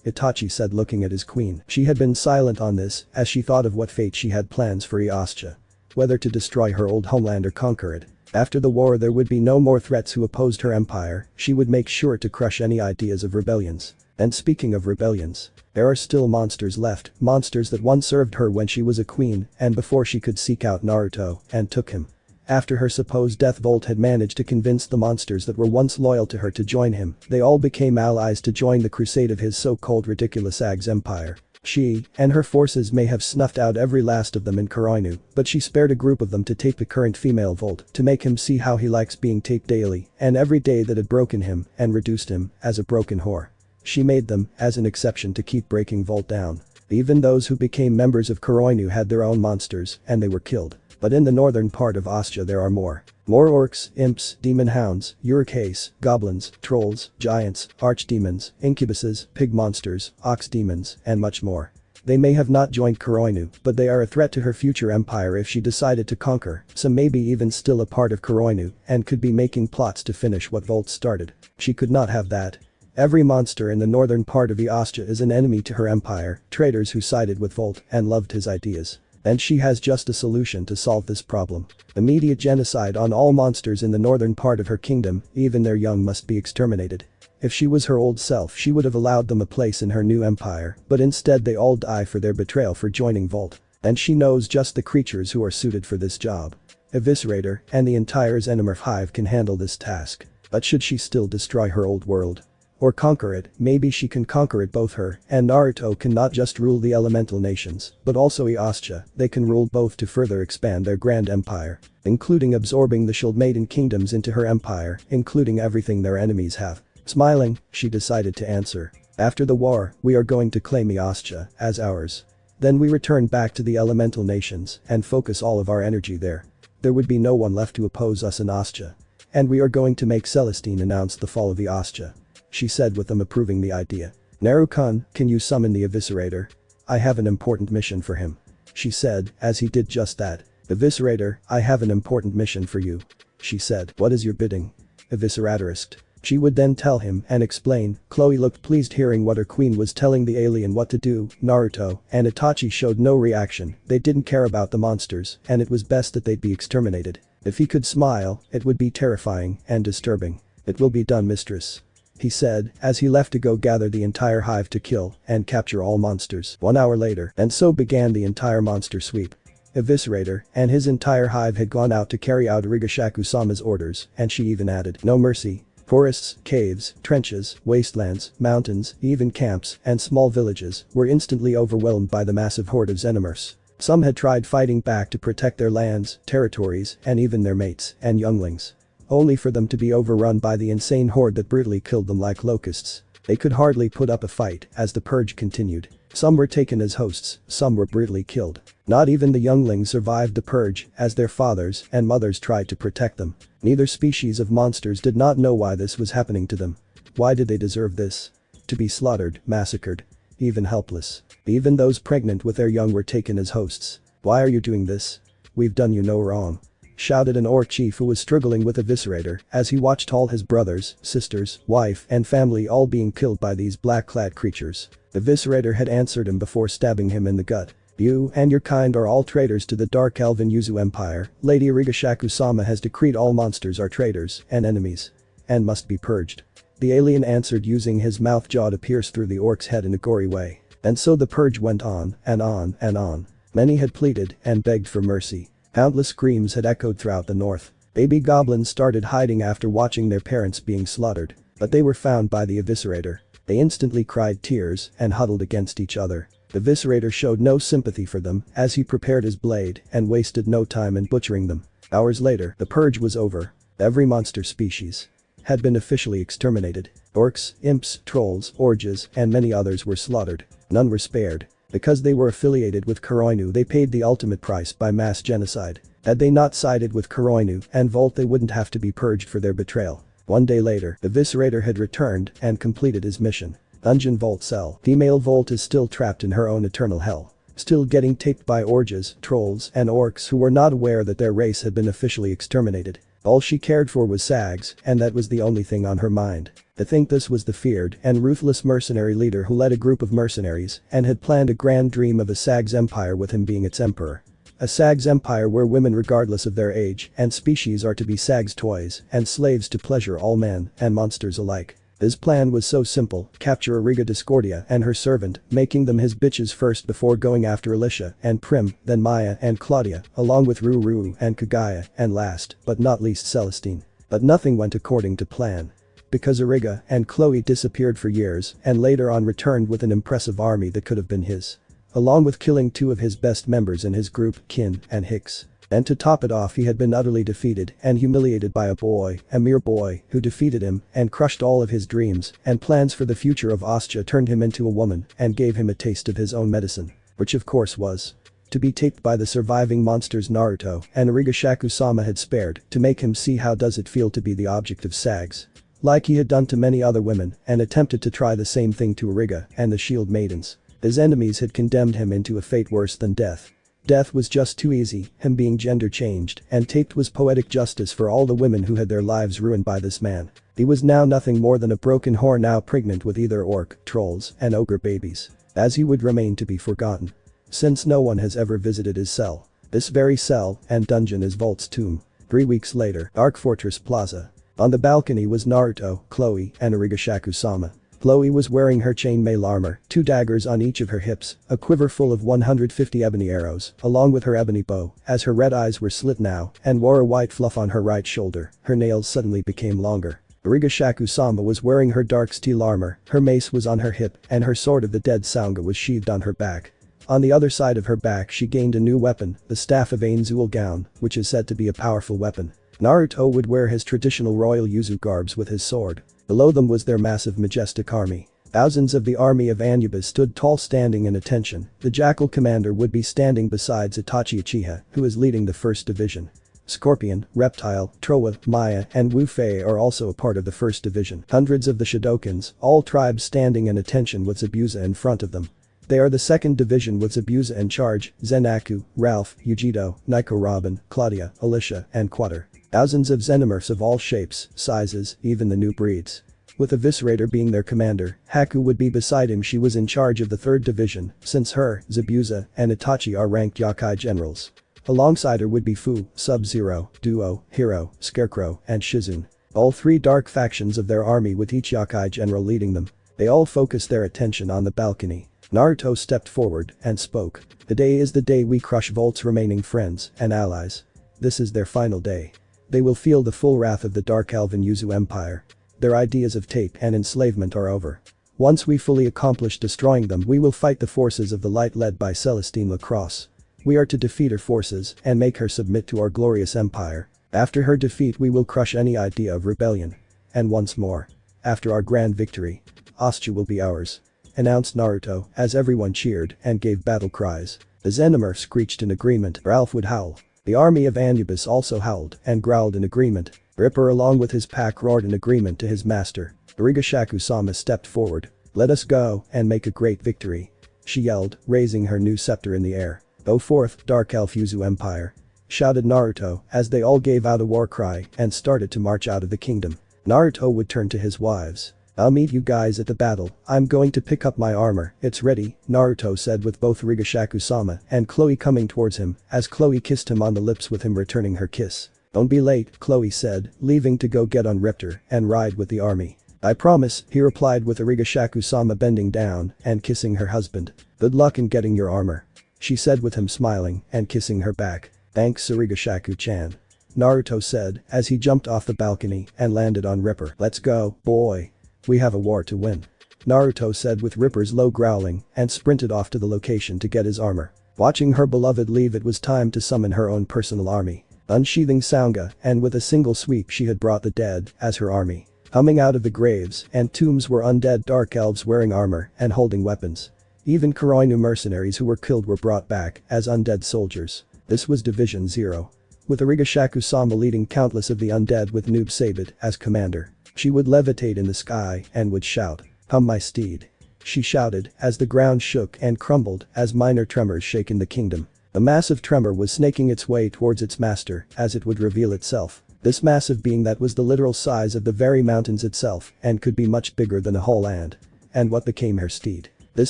Itachi said, looking at his queen. She had been silent on this as she thought of what fate she had plans for Uchiha. Whether to destroy her old homeland or conquer it. After the war there would be no more threats who opposed her empire. She would make sure to crush any ideas of rebellions. And speaking of rebellions, there are still monsters left, monsters that once served her when she was a queen and before she could seek out Naruto and took him. After her supposed death, Volt had managed to convince the monsters that were once loyal to her to join him. They all became allies to join the crusade of his so-called ridiculous Ag's empire. She and her forces may have snuffed out every last of them in Konoha, but she spared a group of them to tape the current female Volt to make him see how he likes being taped daily and every day that had broken him and reduced him as a broken whore. She made them as an exception to keep breaking Volt down. Even those who became members of Konoha had their own monsters and they were killed. But in the northern part of Uchiha there are more orcs, imps, demon hounds, uricase, goblins, trolls, giants, archdemons, incubuses, pig monsters, ox demons, and much more. They may have not joined Konoha, but they are a threat to her future empire if she decided to conquer, some may be even still a part of Konoha and could be making plots to finish what Volt started. She could not have that. Every monster in the northern part of Uchiha is an enemy to her empire, traitors who sided with Volt and loved his ideas. And she has just a solution to solve this problem. Immediate genocide on all monsters in the northern part of her kingdom, even their young must be exterminated. If she was her old self, she would have allowed them a place in her new empire, but instead they all die for their betrayal for joining Volt. And she knows just the creatures who are suited for this job. Eviscerator and the entire Xenomorph hive can handle this task. But should she still destroy her old world? Or conquer it? Maybe she can conquer it. Both her and Naruto can not just rule the elemental nations, but also Uchiha. They can rule both to further expand their grand empire, including absorbing the Shield Maiden kingdoms into her empire, including everything their enemies have. Smiling, she decided to answer. After the war, we are going to claim Uchiha as ours. Then we return back to the elemental nations and focus all of our energy there. There would be no one left to oppose us in Uchiha. And we are going to make Celestine announce the fall of Uchiha. She said, with them approving the idea. Naru-kun, can you summon the Eviscerator? I have an important mission for him. She said, as he did just that. Eviscerator, I have an important mission for you. She said, what is your bidding? Eviscerator asked. She would then tell him and explain. Chloe looked pleased hearing what her queen was telling the alien what to do. Naruto and Itachi showed no reaction. They didn't care about the monsters and it was best that they'd be exterminated. If he could smile, it would be terrifying and disturbing. It will be done, mistress. He said as he left to go gather the entire hive to kill and capture all monsters. 1 hour later, and so began the entire monster sweep. Eviscerator and his entire hive had gone out to carry out Hachishaku-sama's orders, and she even added, no mercy. Forests, caves, trenches, wastelands, mountains, even camps and small villages were instantly overwhelmed by the massive horde of Xenomorphs. Some had tried fighting back to protect their lands, territories, and even their mates and younglings. Only for them to be overrun by the insane horde that brutally killed them like locusts. They could hardly put up a fight as the purge continued. Some were taken as hosts, some were brutally killed. Not even the younglings survived the purge as their fathers and mothers tried to protect them. Neither species of monsters did not know why this was happening to them. Why did they deserve this? To be slaughtered, massacred, even helpless. Even those pregnant with their young were taken as hosts. Why are you doing this? We've done you no wrong. shouted an orc chief who was struggling with Eviscerator as he watched all his brothers, sisters, wife and family all being killed by these black-clad creatures. Eviscerator had answered him before stabbing him in the gut. You and your kind are all traitors to the Dark Elven Yuzu Empire. Lady Hachishaku-sama has decreed all monsters are traitors and enemies and must be purged. The alien answered using his mouth jaw to pierce through the orc's head in a gory way. And so the purge went on and on and on. Many had pleaded and begged for mercy. Countless screams had echoed throughout the north. Baby goblins started hiding after watching their parents being slaughtered. But they were found by the Eviscerator. They instantly cried tears and huddled against each other. The Eviscerator showed no sympathy for them as he prepared his blade and wasted no time in butchering them. Hours later, the purge was over. Every monster species had been officially exterminated. Orcs, imps, trolls, orges, and many others were slaughtered. None were spared. Because they were affiliated with Kuroinu, they paid the ultimate price by mass genocide. Had they not sided with Kuroinu and Volt, they wouldn't have to be purged for their betrayal. One day later, the Eviscerator had returned and completed his mission. Dungeon Volt cell. Female Volt is still trapped in her own eternal hell. Still getting taped by orges, trolls, and orcs who were not aware that their race had been officially exterminated. All she cared for was Sags, and that was the only thing on her mind. To think this was the feared and ruthless mercenary leader who led a group of mercenaries and had planned a grand dream of a Sags empire with him being its emperor. A Sags empire where women regardless of their age and species are to be Sags toys and slaves to pleasure all men and monsters alike. His plan was so simple: capture Origa Discordia and her servant, making them his bitches first before going after Alicia and Prim, then Maya and Claudia, along with Ruru and Kagaya, and last, but not least Celestine. But nothing went according to plan. Because Origa and Chloe disappeared for years and later on returned with an impressive army that could have been his. Along with killing two of his best members in his group, Kin and Hicks. And to top it off, he had been utterly defeated and humiliated by a mere boy, who defeated him and crushed all of his dreams and plans for the future of Ostja, turned him into a woman and gave him a taste of his own medicine. Which of course was to be taped by the surviving monsters Naruto and Hachishaku-sama had spared to make him see how does it feel to be the object of Sags. Like he had done to many other women and attempted to try the same thing to Origa and the Shield Maidens. His enemies had condemned him into a fate worse than death. Death was just too easy, him being gender changed and taped was poetic justice for all the women who had their lives ruined by this man. He was now nothing more than a broken whore, now pregnant with either orc, trolls, and ogre babies. As he would remain to be forgotten. Since no one has ever visited his cell. This very cell and dungeon is Volt's tomb. 3 weeks later, Arc Fortress Plaza. On the balcony was Naruto, Chloe, and Hachishaku-sama. Chloe was wearing her chainmail armor, 2 daggers on each of her hips, a quiver full of 150 ebony arrows, along with her ebony bow, as her red eyes were slit now, and wore a white fluff on her right shoulder. Her nails suddenly became longer. Hachishaku-sama was wearing her dark steel armor, her mace was on her hip, and her sword of the dead Sanga was sheathed on her back. On the other side of her back she gained a new weapon, the Staff of Ainzul Gown, which is said to be a powerful weapon. Naruto would wear his traditional royal Yuzu garbs with his sword. Below them was their massive majestic army. Thousands of the army of Anubis stood tall, standing in attention. The Jackal commander would be standing besides Itachi Uchiha, who is leading the 1st Division. Scorpion, Reptile, Trowa, Maya, and Wu Fei are also a part of the 1st Division. Hundreds of the Shidokins, all tribes standing in attention with Zabuza in front of them. They are the 2nd Division with Zabuza in charge, Zenaku, Ralph, Yujido, Nico Robin, Claudia, Alicia, and Quater. Thousands of Xenomorphs of all shapes, sizes, even the new breeds. With Eviscerator being their commander, Haku would be beside him. She was in charge of the 3rd Division, since her, Zabuza, and Itachi are ranked Yokai generals. Alongside her would be Fu, Sub-Zero, Duo, Hero, Scarecrow, and Shizune. All 3 dark factions of their army with each Yokai general leading them. They all focused their attention on the balcony. Naruto stepped forward and spoke. Today is the day we crush Volt's remaining friends and allies. This is their final day. They will feel the full wrath of the Dark Elven Yuzu Empire. Their ideas of tape and enslavement are over. Once we fully accomplish destroying them, we will fight the forces of the light led by Celestine Lacrosse. We are to defeat her forces and make her submit to our glorious empire. After her defeat we will crush any idea of rebellion. And once more. After our grand victory. Ostja will be ours. Announced Naruto as everyone cheered and gave battle cries. The Xenomorph screeched in agreement. Ralph would howl. The army of Anubis also howled and growled in agreement. Ripper along with his pack roared in agreement to his master. Hachishaku-sama stepped forward. Let us go and make a great victory. She yelled, raising her new scepter in the air. Go forth, Dark Elf Yuzu Empire. shouted Naruto as they all gave out a war cry and started to march out of the kingdom. Naruto would turn to his wives. "I'll meet you guys at the battle, I'm going to pick up my armor, it's ready," Naruto said with both Hachishaku-sama and Chloe coming towards him as Chloe kissed him on the lips with him returning her kiss. "Don't be late," Chloe said, leaving to go get on Raptor and ride with the army. "I promise," he replied with Hachishaku-sama bending down and kissing her husband. "Good luck in getting your armor," she said with him smiling and kissing her back. "Thanks Origa-shaku-chan," Naruto said as he jumped off the balcony and landed on Ripper. "Let's go, boy. We have a war to win," Naruto said with Ripper's low growling and sprinted off to the location to get his armor. Watching her beloved leave, it was time to summon her own personal army. Unsheathing Sangha, and with a single sweep she had brought the dead as her army. Coming out of the graves and tombs were undead dark elves wearing armor and holding weapons. Even Kuroinu mercenaries who were killed were brought back as undead soldiers. This was Division 0. With Origa-shaku-sama leading countless of the undead with Noob Sabid as commander. She would levitate in the sky and would shout, "Come my steed," she shouted as the ground shook and crumbled as minor tremors shaken the kingdom. A massive tremor was snaking its way towards its master as it would reveal itself. This massive being that was the literal size of the very mountains itself and could be much bigger than a whole land. And what became her steed? This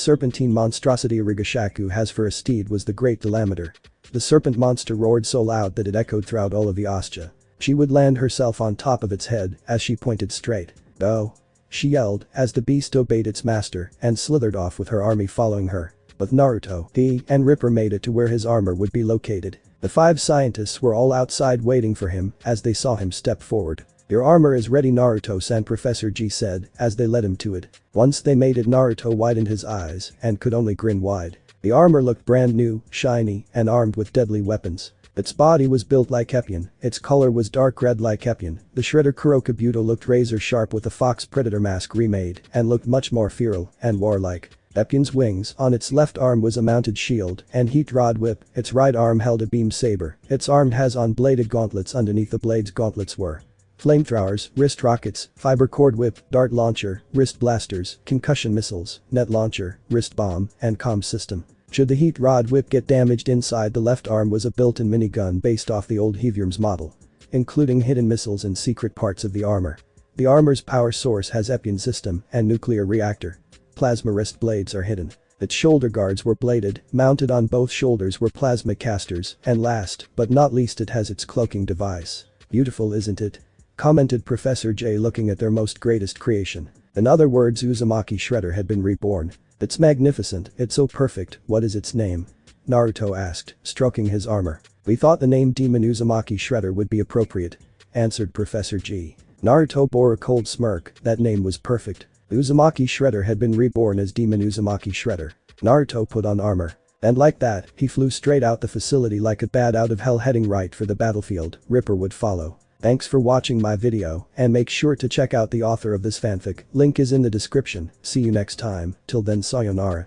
serpentine monstrosity Origa-shaku has for a steed was the Great Dilameter. The serpent monster roared so loud that it echoed throughout all of Yasha. She would land herself on top of its head as she pointed straight. "Go," she yelled as the beast obeyed its master and slithered off with her army following her. But Naruto, and Ripper made it to where his armor would be located. The 5 scientists were all outside waiting for him as they saw him step forward. "Your armor is ready, Naruto-san," Professor G said as they led him to it. Once they made it, Naruto widened his eyes and could only grin wide. The armor looked brand new, shiny, and armed with deadly weapons. Its body was built like Epion, its color was dark red like Epion. The shredder Kurokabuto looked razor sharp with a fox predator mask remade and looked much more feral and warlike. Epion's wings on its left arm was a mounted shield and heat rod whip, its right arm held a beam saber, its arm has on bladed gauntlets underneath the blades gauntlets were flamethrowers, wrist rockets, fiber cord whip, dart launcher, wrist blasters, concussion missiles, net launcher, wrist bomb, and comm system. Should the heat rod whip get damaged inside the left arm was a built-in minigun based off the old Hevyarm's model, including hidden missiles in secret parts of the armor. The armor's power source has Epion system and nuclear reactor. Plasma wrist blades are hidden. Its shoulder guards were bladed, mounted on both shoulders were plasma casters, and last but not least it has its cloaking device. "Beautiful, isn't it?" commented Professor J looking at their most greatest creation. In other words, Uzumaki Shredder had been reborn. "It's magnificent, it's so perfect, what is its name?" Naruto asked, stroking his armor. "We thought the name Demon Uzumaki Shredder would be appropriate," answered Professor G. Naruto bore a cold smirk, that name was perfect. Uzumaki Shredder had been reborn as Demon Uzumaki Shredder. Naruto put on armor. And like that, he flew straight out the facility like a bat out of hell heading right for the battlefield. Ripper would follow. Thanks for watching my video and make sure to check out the author of this fanfic, link is in the description. See you next time, till then sayonara.